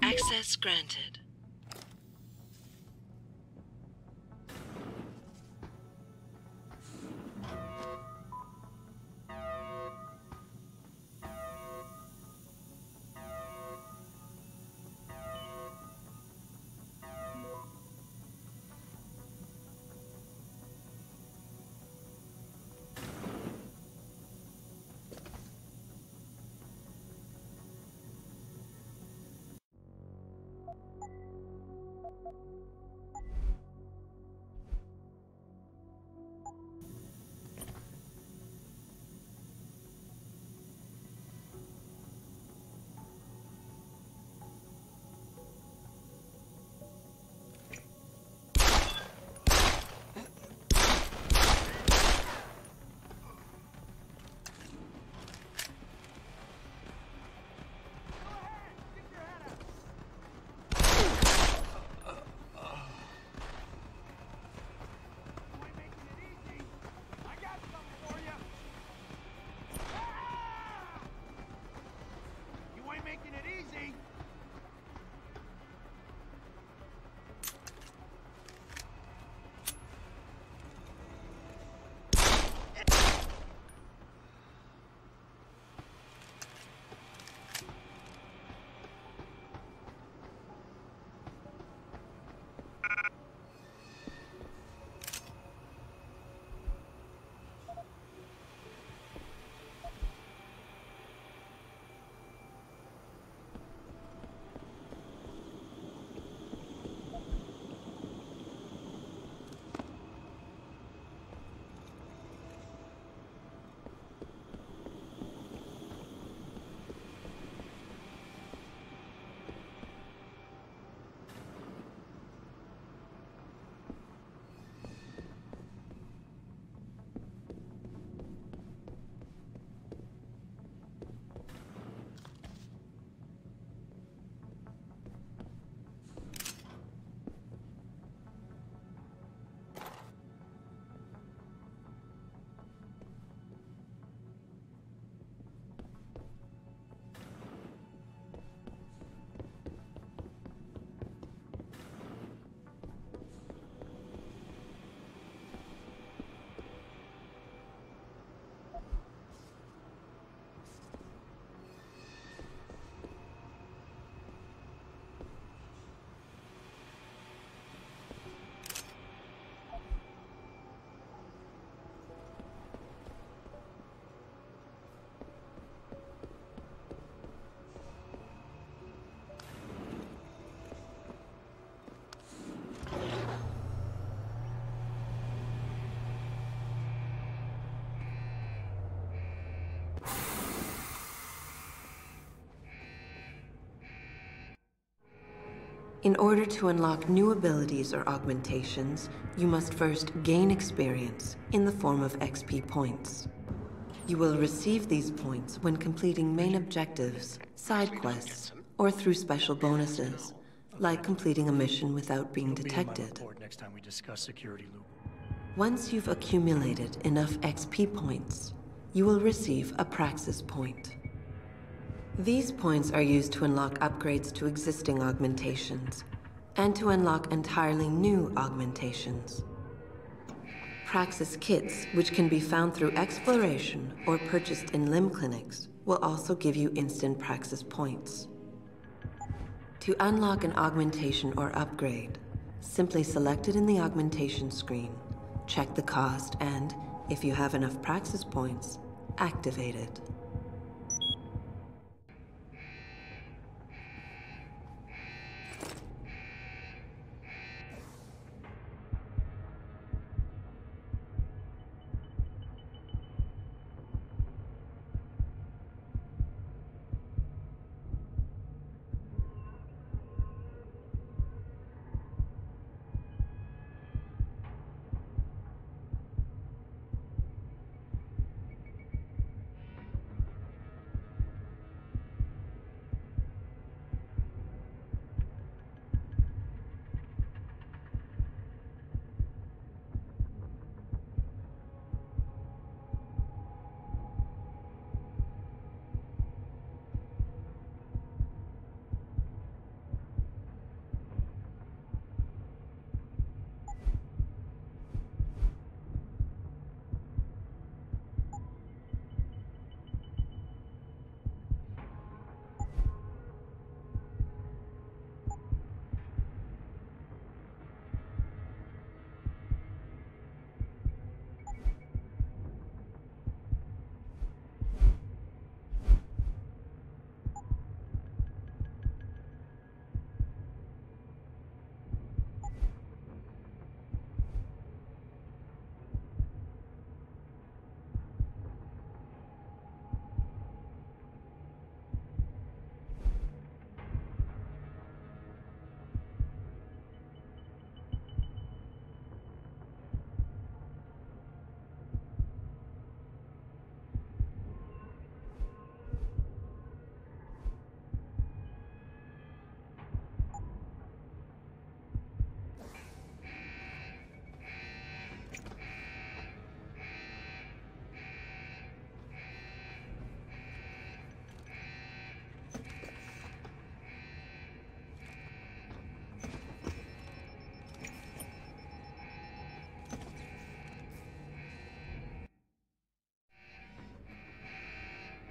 Access granted. Making it easy. In order to unlock new abilities or augmentations, you must first gain experience in the form of XP points. You will receive these points when completing main objectives, side quests, or through special bonuses, like completing a mission without being detected. Next time we discuss security loop. Once you've accumulated enough XP points, you will receive a Praxis point. These points are used to unlock upgrades to existing augmentations, and to unlock entirely new augmentations. Praxis kits, which can be found through exploration or purchased in limb clinics, will also give you instant Praxis points. To unlock an augmentation or upgrade, simply select it in the augmentation screen, check the cost, and, if you have enough Praxis points, activate it.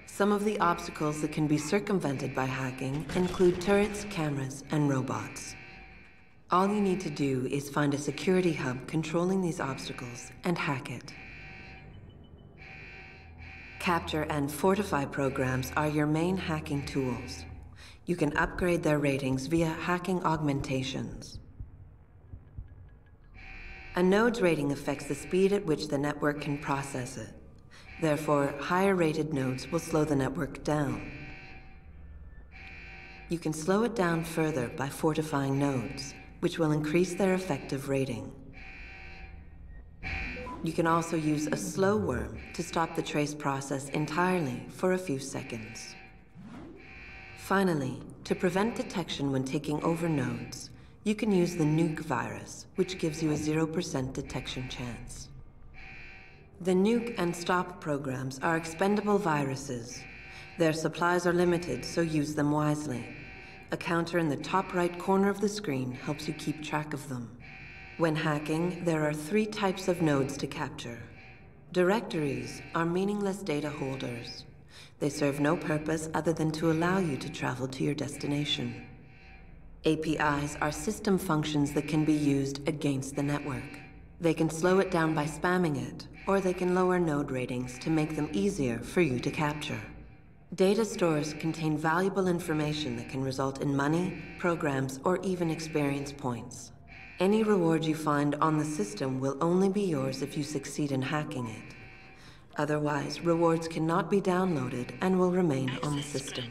Some of the obstacles that can be circumvented by hacking include turrets, cameras, and robots. All you need to do is find a security hub controlling these obstacles and hack it. Capture and fortify programs are your main hacking tools. You can upgrade their ratings via hacking augmentations. A node's rating affects the speed at which the network can process it. Therefore, higher-rated nodes will slow the network down. You can slow it down further by fortifying nodes, which will increase their effective rating. You can also use a slow worm to stop the trace process entirely for a few seconds. Finally, to prevent detection when taking over nodes, you can use the nuke virus, which gives you a 0% detection chance. The nuke and stop programs are expendable viruses. Their supplies are limited, so use them wisely. A counter in the top right corner of the screen helps you keep track of them. When hacking, there are 3 types of nodes to capture. Directories are meaningless data holders. They serve no purpose other than to allow you to travel to your destination. APIs are system functions that can be used against the network. They can slow it down by spamming it, or they can lower node ratings to make them easier for you to capture. Data stores contain valuable information that can result in money, programs, or even experience points. Any reward you find on the system will only be yours if you succeed in hacking it. Otherwise, rewards cannot be downloaded and will remain on the system.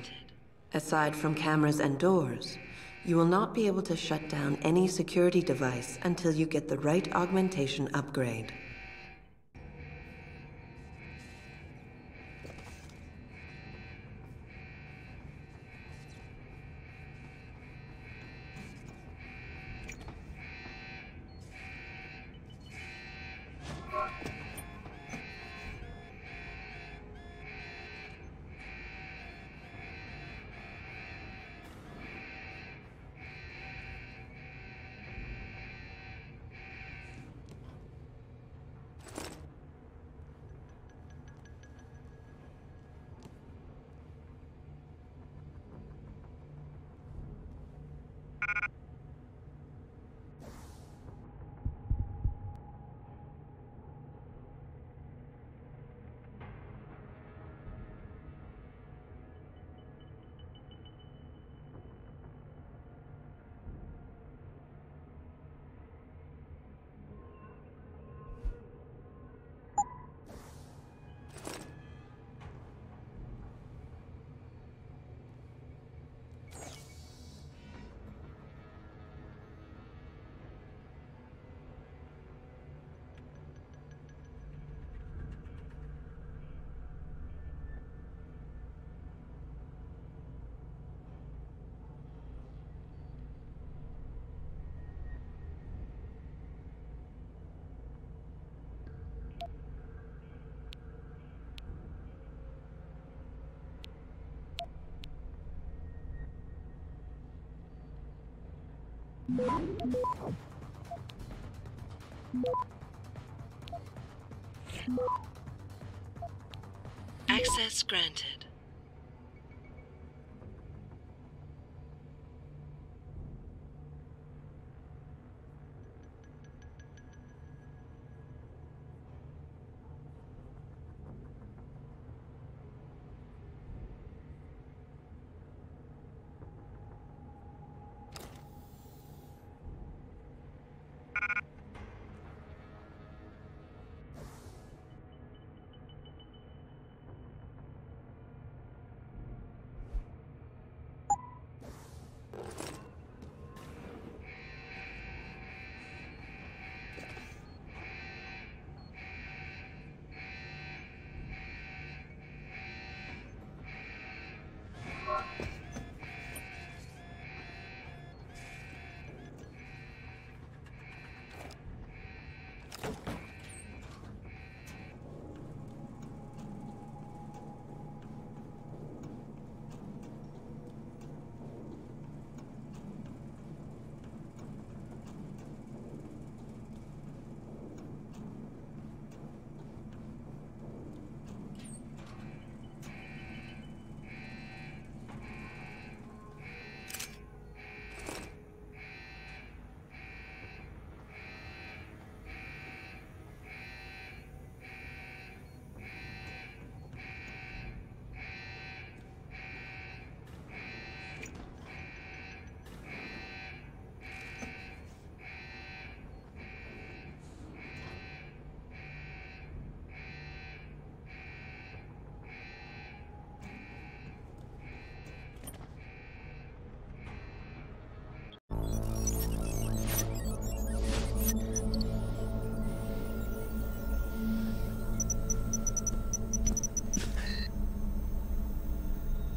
Aside from cameras and doors, you will not be able to shut down any security device until you get the right augmentation upgrade. Access granted.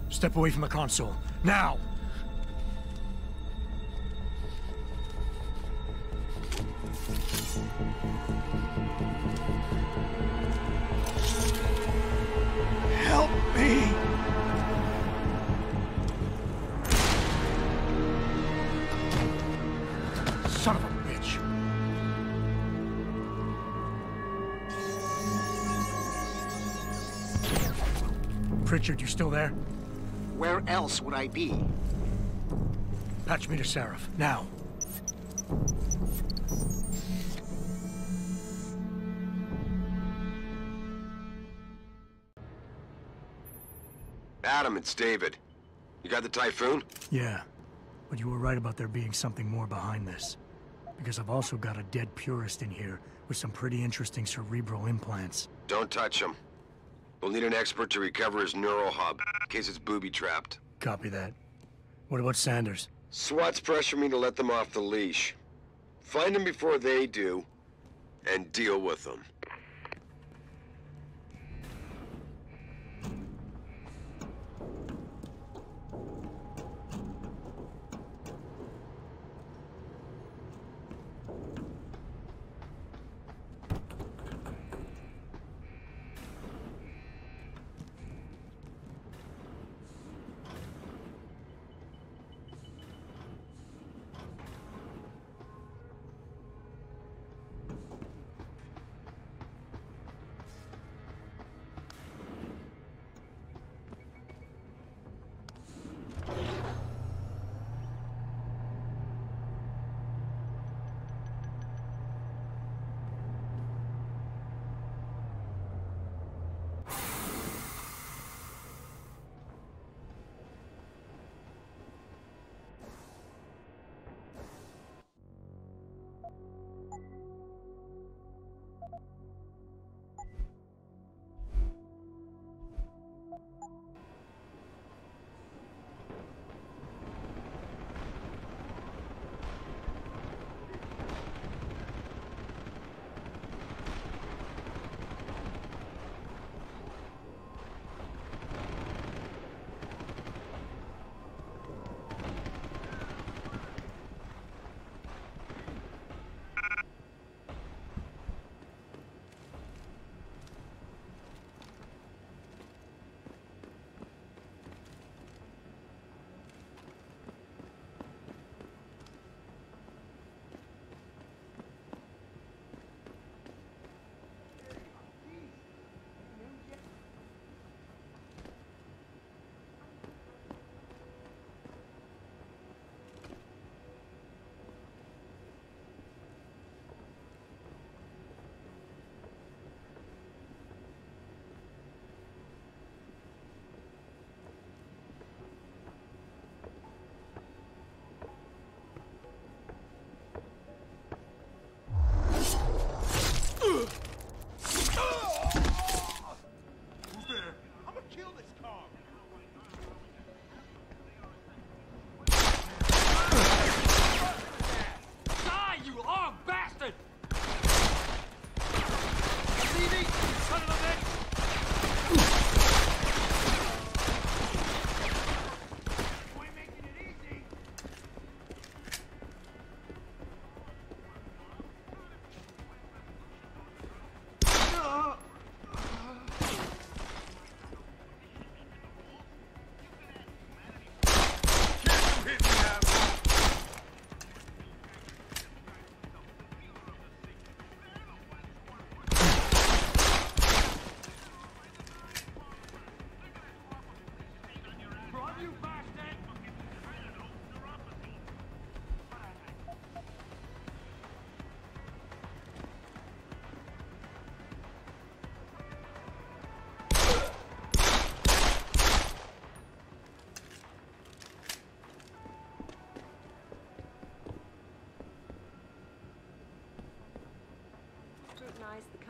Step away from the console. Now! Help me! Son of a bitch! Pritchard, you still there? Where else would I be? Patch me to Seraph, now. Adam, it's David. You got the Typhoon? Yeah, but you were right about there being something more behind this. Because I've also got a dead purist in here with some pretty interesting cerebral implants. Don't touch him. We'll need an expert to recover his neural hub, in case it's booby-trapped. Copy that. What about Sanders? SWAT's pressure me to let them off the leash. Find them before they do, and deal with them.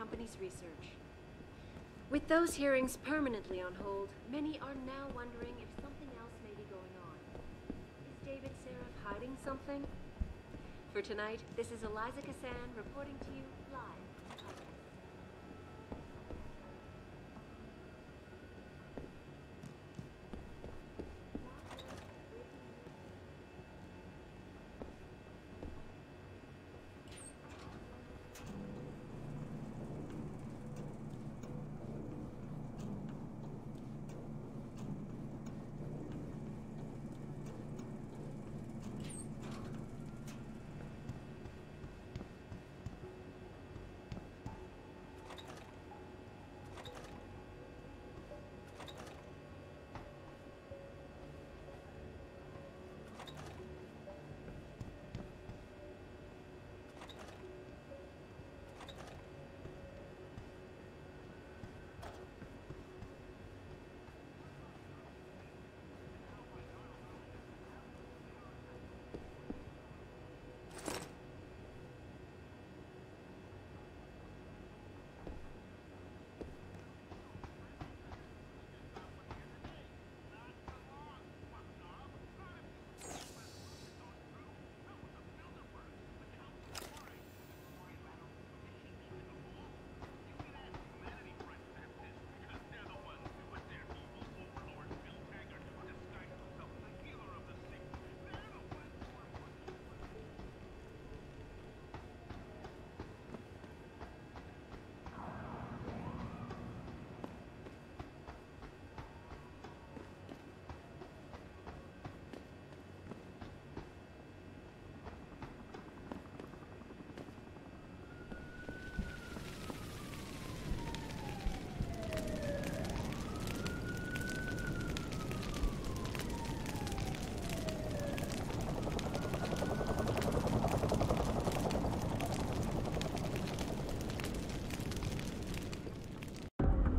company's research. With those hearings permanently on hold, many are now wondering if something else may be going on. Is David Seraph hiding something? For tonight, this is Eliza Cassan reporting to you live.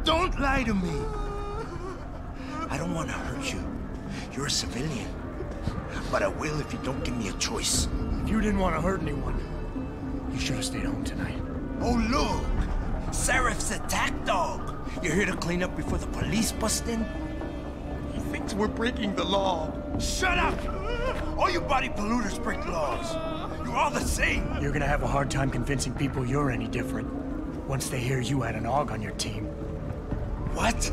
Don't lie to me. I don't want to hurt you. You're a civilian. But I will if you don't give me a choice. If you didn't want to hurt anyone, you should have stayed home tonight. Oh, look! Seraph's attack dog! You're here to clean up before the police bust in? He thinks we're breaking the law. Shut up! All you body polluters break laws. You're all the same. You're gonna have a hard time convincing people you're any different once they hear you had an AUG on your team. What?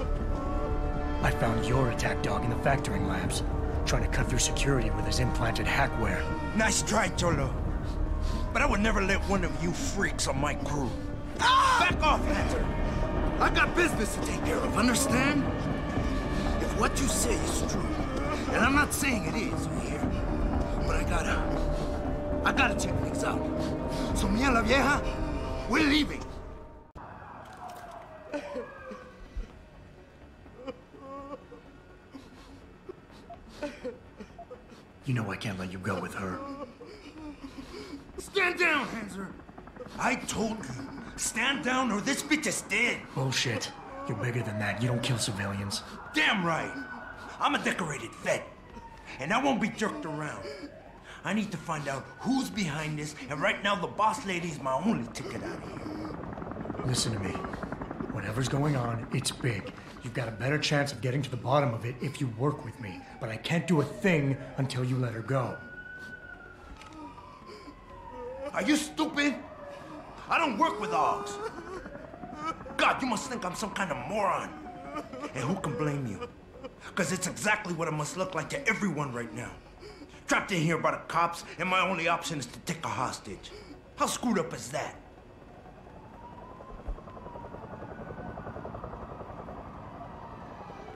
I found your attack dog in the factoring labs, trying to cut through security with his implanted hackware. Nice try, Cholo. But I would never let one of you freaks on my crew. Back off, Hunter! I got business to take care of, understand? If what you say is true, and I'm not saying it is, you hear? But I gotta check things out. So me and la vieja, we're leaving. You know I can't let you go with her. Stand down, Hanser! I told you, stand down or this bitch is dead. Bullshit. You're bigger than that. You don't kill civilians. Damn right. I'm a decorated vet, and I won't be jerked around. I need to find out who's behind this, and right now the boss lady's my only ticket out of here. Listen to me. Whatever's going on, it's big. You've got a better chance of getting to the bottom of it if you work with me. But I can't do a thing until you let her go. Are you stupid? I don't work with AUGs. God, you must think I'm some kind of moron. And who can blame you? Because it's exactly what it must look like to everyone right now. Trapped in here by the cops, and my only option is to take a hostage. How screwed up is that?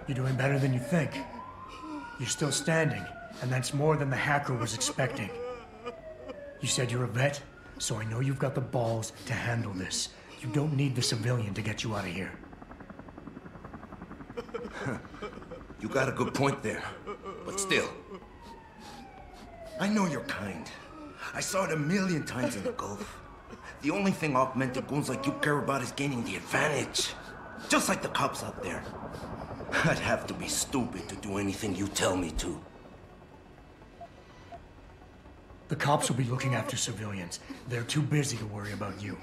You're doing better than you think. You're still standing, and that's more than the hacker was expecting. You said you're a vet, so I know you've got the balls to handle this. You don't need the civilian to get you out of here. You got a good point there, but still. I know you're kind. I saw it 1,000,000 times in the Gulf. The only thing augmented goons like you care about is gaining the advantage. Just like the cops out there. I'd have to be stupid to do anything you tell me to. The cops will be looking after civilians. They're too busy to worry about you.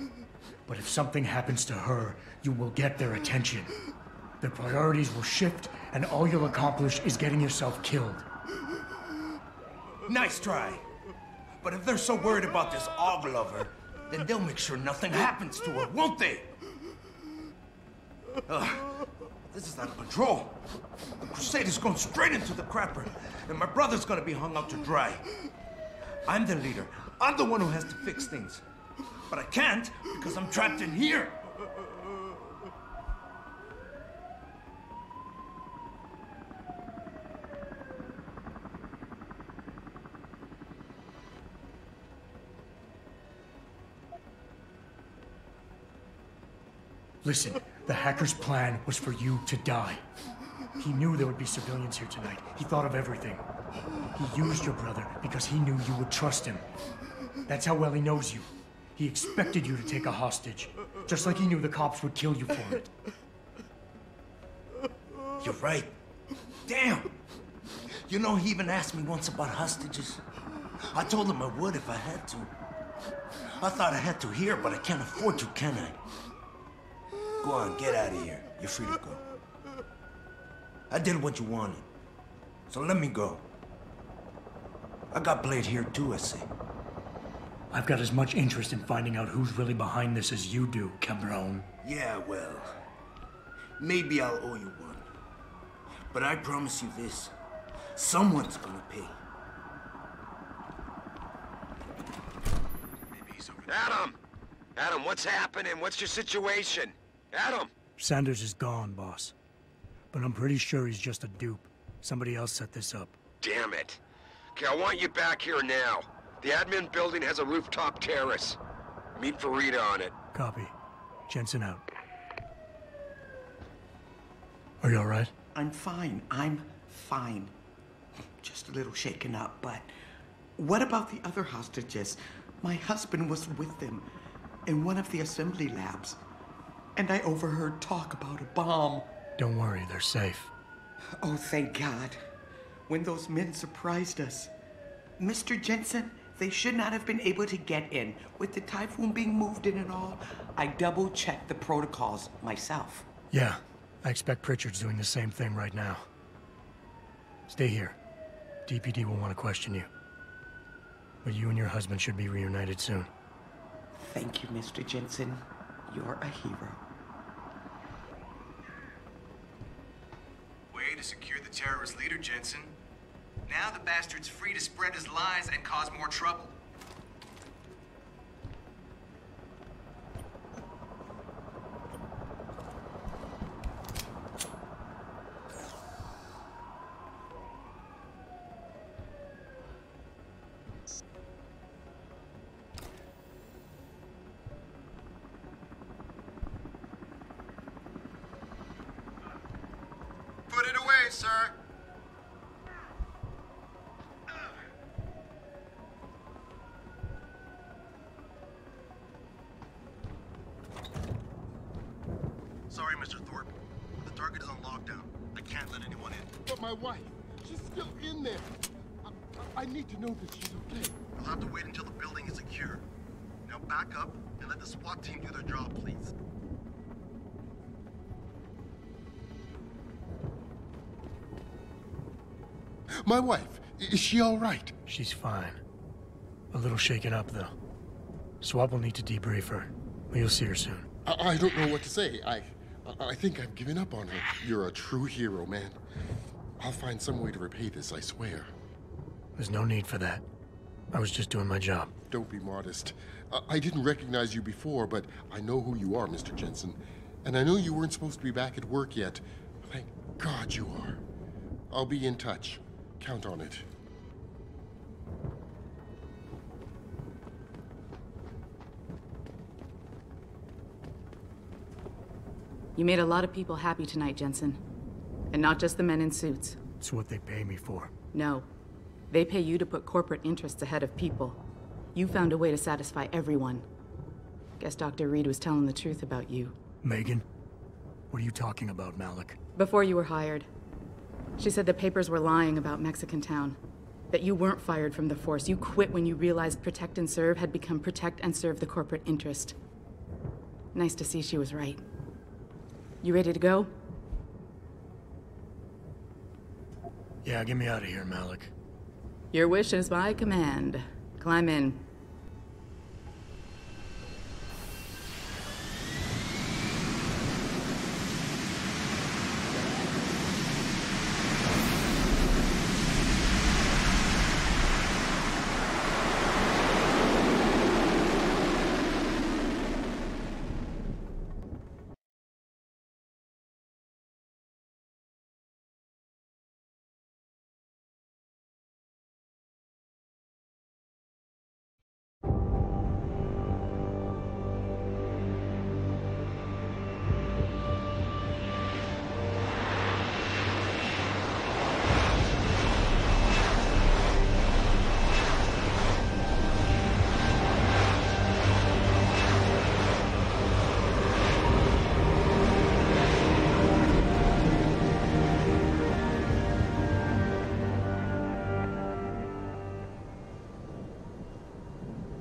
But if something happens to her, you will get their attention. Their priorities will shift, and all you'll accomplish is getting yourself killed. Nice try. But if they're so worried about this Og lover, then they'll make sure nothing happens to her, won't they? This is out of control. The crusade is going straight into the crapper, and my brother's gonna be hung out to dry. I'm the leader. I'm the one who has to fix things. But I can't because I'm trapped in here. Listen, the hacker's plan was for you to die. He knew there would be civilians here tonight. He thought of everything. He used your brother because he knew you would trust him. That's how well he knows you. He expected you to take a hostage, just like he knew the cops would kill you for it. You're right. Damn! You know, he even asked me once about hostages. I told him I would if I had to. I thought I had to here, but I can't afford to, can I? Go on, get out of here. You're free to go. I did what you wanted, so let me go. I got played here too, I see. I've got as much interest in finding out who's really behind this as you do, Cabron. Yeah, well, maybe I'll owe you one. But I promise you this, someone's gonna pay. Adam! Adam, what's happening? What's your situation? Adam! Sanders is gone, boss. But I'm pretty sure he's just a dupe. Somebody else set this up. Damn it. Okay, I want you back here now. The admin building has a rooftop terrace. Meet Farida on it. Copy. Jensen out. Are you all right? I'm fine. I'm fine. Just a little shaken up, but... What about the other hostages? My husband was with them in one of the assembly labs. And I overheard talk about a bomb. Don't worry, they're safe. Oh, thank God. When those men surprised us. Mr. Jensen, they should not have been able to get in. With the typhoon being moved in and all, I double-checked the protocols myself. Yeah, I expect Pritchard's doing the same thing right now. Stay here. DPD will want to question you. But you and your husband should be reunited soon. Thank you, Mr. Jensen. You're a hero. Way to secure the terrorist leader, Jensen. Now the bastard's free to spread his lies and cause more trouble. Put it away, sir. Sorry, Mr. Thorpe. The target is on lockdown. I can't let anyone in. But my wife, she's still in there. I need to know that she's okay. You'll have to wait until the building is secure. Now back up and let the SWAT team do their job, please. My wife, is she all right? She's fine. A little shaken up, though. Swab will need to debrief her, but you'll see her soon. I don't know what to say. I think I've given up on her. You're a true hero, man. I'll find some way to repay this, I swear. There's no need for that. I was just doing my job. Don't be modest. I didn't recognize you before, but I know who you are, Mr. Jensen. And I know you weren't supposed to be back at work yet. Thank God you are. I'll be in touch. Count on it. You made a lot of people happy tonight, Jensen. And not just the men in suits. It's what they pay me for. No. They pay you to put corporate interests ahead of people. You found a way to satisfy everyone. Guess Dr. Reed was telling the truth about you. Megan? What are you talking about, Malik? Before you were hired. She said the papers were lying about Mexican Town. That you weren't fired from the force. You quit when you realized Protect and Serve had become Protect and Serve the corporate interest. Nice to see she was right. You ready to go? Yeah, get me out of here, Malik. Your wish is my command. Climb in.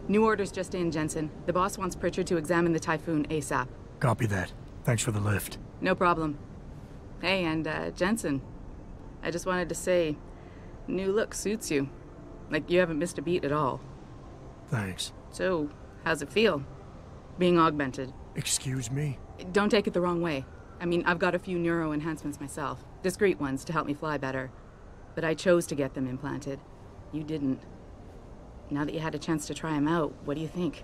New orders just in, Jensen. The boss wants Pritchard to examine the Typhoon ASAP. Copy that. Thanks for the lift. No problem. Hey, and Jensen, I just wanted to say, new look suits you. Like, you haven't missed a beat at all. Thanks. So, how's it feel? Being augmented? Excuse me? Don't take it the wrong way. I mean, I've got a few neuro enhancements myself. Discreet ones to help me fly better. But I chose to get them implanted. You didn't. Now that you had a chance to try them out, what do you think?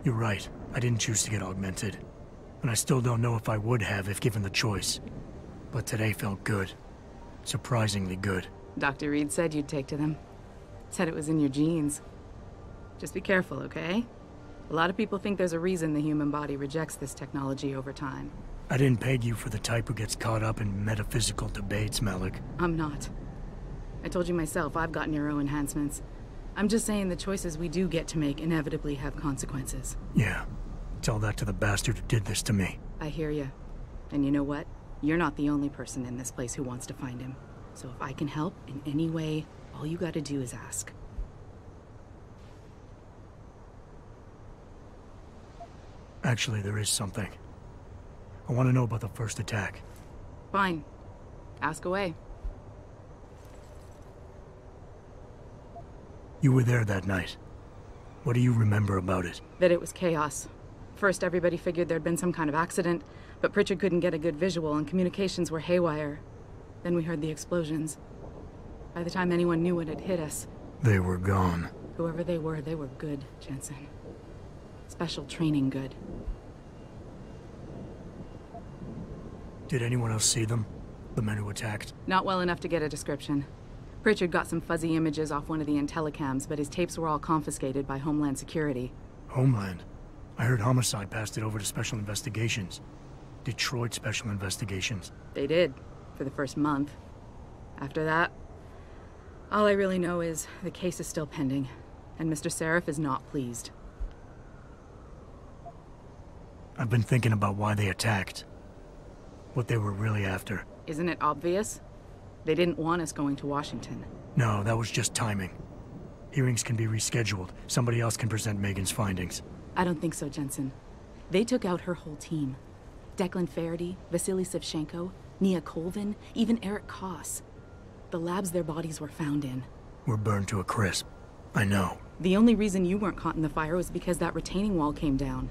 You're right. I didn't choose to get augmented. And I still don't know if I would have if given the choice. But today felt good. Surprisingly good. Dr. Reed said you'd take to them. Said it was in your genes. Just be careful, okay? A lot of people think there's a reason the human body rejects this technology over time. I didn't peg you for the type who gets caught up in metaphysical debates, Malik. I'm not. I told you myself, I've got neuro enhancements. I'm just saying the choices we do get to make inevitably have consequences. Yeah. Tell that to the bastard who did this to me. I hear you. And you know what? You're not the only person in this place who wants to find him. So if I can help in any way, all you gotta do is ask. Actually, there is something. I want to know about the first attack. Fine. Ask away. You were there that night. What do you remember about it? That it was chaos. First, everybody figured there'd been some kind of accident, but Pritchard couldn't get a good visual and communications were haywire. Then we heard the explosions. By the time anyone knew what had hit us... They were gone. Whoever they were good, Jensen. Special training good. Did anyone else see them? The men who attacked? Not well enough to get a description. Pritchard got some fuzzy images off one of the Intellicams, but his tapes were all confiscated by Homeland Security. Homeland? I heard Homicide passed it over to Special Investigations. Detroit Special Investigations. They did, for the first month. After that, all I really know is the case is still pending, and Mr. Seraph is not pleased. I've been thinking about why they attacked. What they were really after. Isn't it obvious? They didn't want us going to Washington. No, that was just timing. Hearings can be rescheduled. Somebody else can present Megan's findings. I don't think so, Jensen. They took out her whole team. Declan Faraday, Vasily Savchenko, Nia Colvin, even Eric Koss. The labs their bodies were found in. Were burned to a crisp. I know. The only reason you weren't caught in the fire was because that retaining wall came down.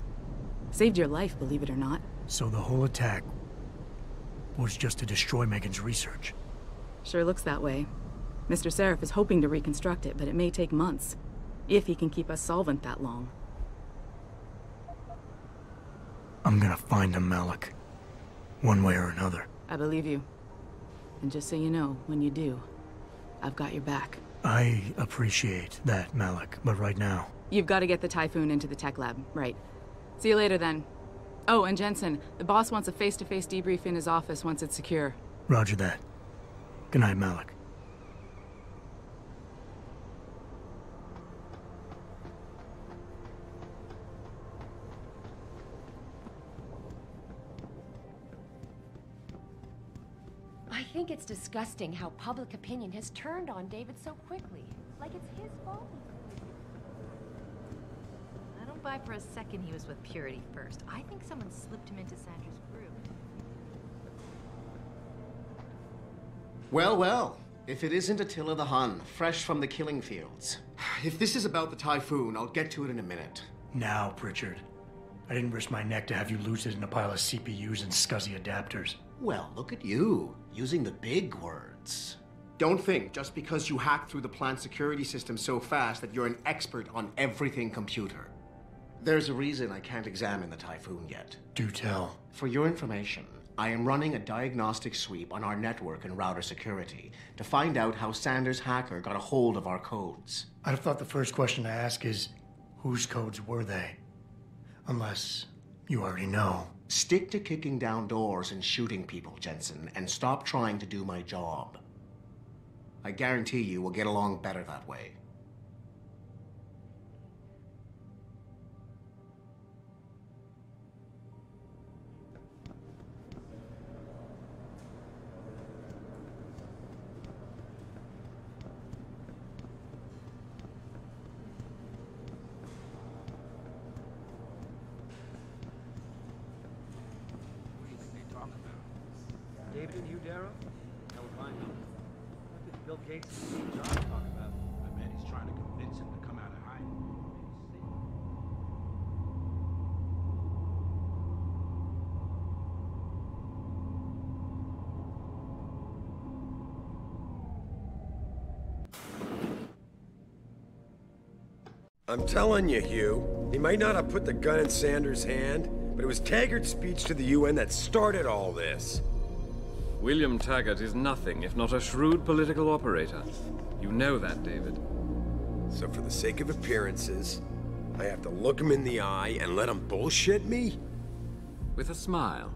Saved your life, believe it or not. So the whole attack was just to destroy Megan's research. Sure looks that way. Mr. Seraph is hoping to reconstruct it, but it may take months. If he can keep us solvent that long. I'm gonna find him, Malik. One way or another. I believe you. And just so you know, when you do, I've got your back. I appreciate that, Malik, but right now... You've got to get the Typhoon into the tech lab, right. See you later, then. Oh, and Jensen, the boss wants a face-to-face debrief in his office once it's secure. Roger that. Good night, Malik. I think it's disgusting how public opinion has turned on David so quickly. Like it's his fault. by for a second he was with Purity first. I think someone slipped him into Sandra's group. Well, well. If it isn't Attila the Hun, fresh from the killing fields. If this is about the Typhoon, I'll get to it in a minute. Now, Pritchard. I didn't risk my neck to have you lose it in a pile of CPUs and scuzzy adapters. Well, look at you, using the big words. Don't think just because you hacked through the plant security system so fast that you're an expert on everything computer. There's a reason I can't examine the Typhoon yet. Do tell. For your information, I am running a diagnostic sweep on our network and router security to find out how Sanders' hacker got a hold of our codes. I'd have thought the first question to ask is, whose codes were they? Unless you already know. Stick to kicking down doors and shooting people, Jensen, and stop trying to do my job. I guarantee you we'll get along better that way. David and you, Darrow? How would I know? What did Bill Gates and John talk about? I bet he's trying to convince him to come out of hiding. I'm telling you, Hugh, he might not have put the gun in Sanders' hand, but it was Taggart's speech to the UN that started all this. William Taggart is nothing if not a shrewd political operator. You know that, David. So for the sake of appearances, I have to look him in the eye and let him bullshit me? With a smile.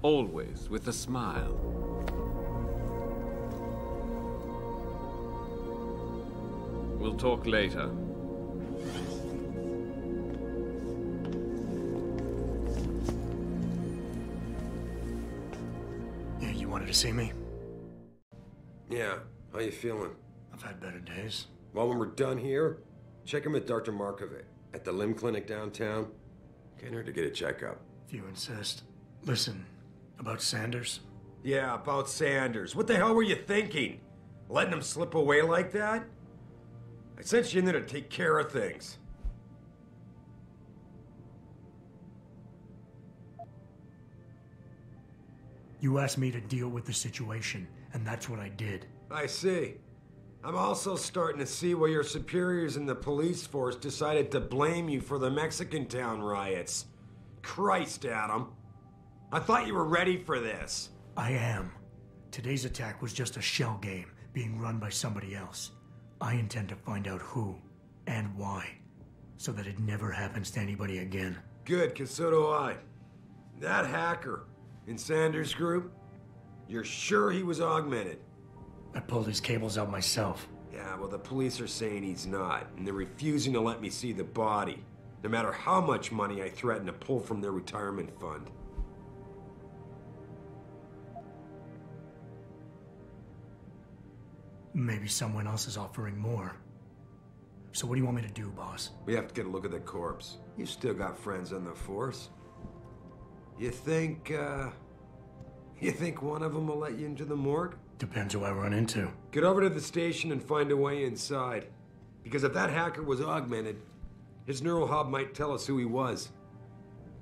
Always with a smile. We'll talk later. You wanted to see me? Yeah, how you feeling? I've had better days. Well, when we're done here, check him with Dr. Markovic at the limb clinic downtown. Can't hurt to get a checkup. If you insist. Listen, about Sanders? Yeah, about Sanders. What the hell were you thinking? Letting him slip away like that? I sent you in there to take care of things. You asked me to deal with the situation, and that's what I did. I see. I'm also starting to see why your superiors in the police force decided to blame you for the Mexican town riots. Christ, Adam. I thought you were ready for this. I am. Today's attack was just a shell game being run by somebody else. I intend to find out who and why, so that it never happens to anybody again. Good, 'cause so do I. That hacker in Sanders' group, you're sure he was augmented? I pulled his cables out myself. Yeah, well, the police are saying he's not, and they're refusing to let me see the body, no matter how much money I threaten to pull from their retirement fund. Maybe someone else is offering more. So what do you want me to do, boss? We have to get a look at the corpse. You still got friends on the force. You think one of them will let you into the morgue? Depends who I run into. Get over to the station and find a way inside. Because if that hacker was augmented, his neural hub might tell us who he was.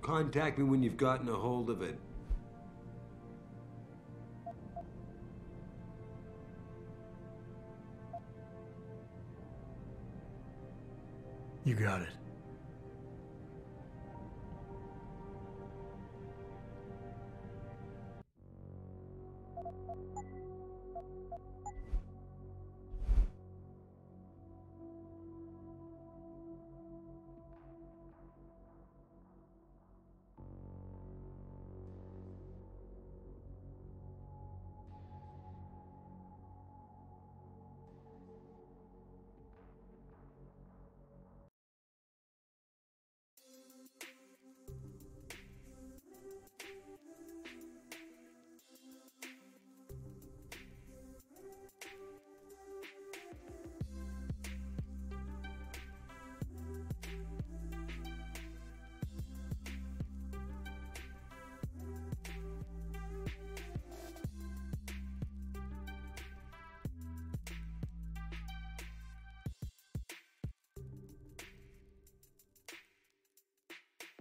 Contact me when you've gotten a hold of it. You got it.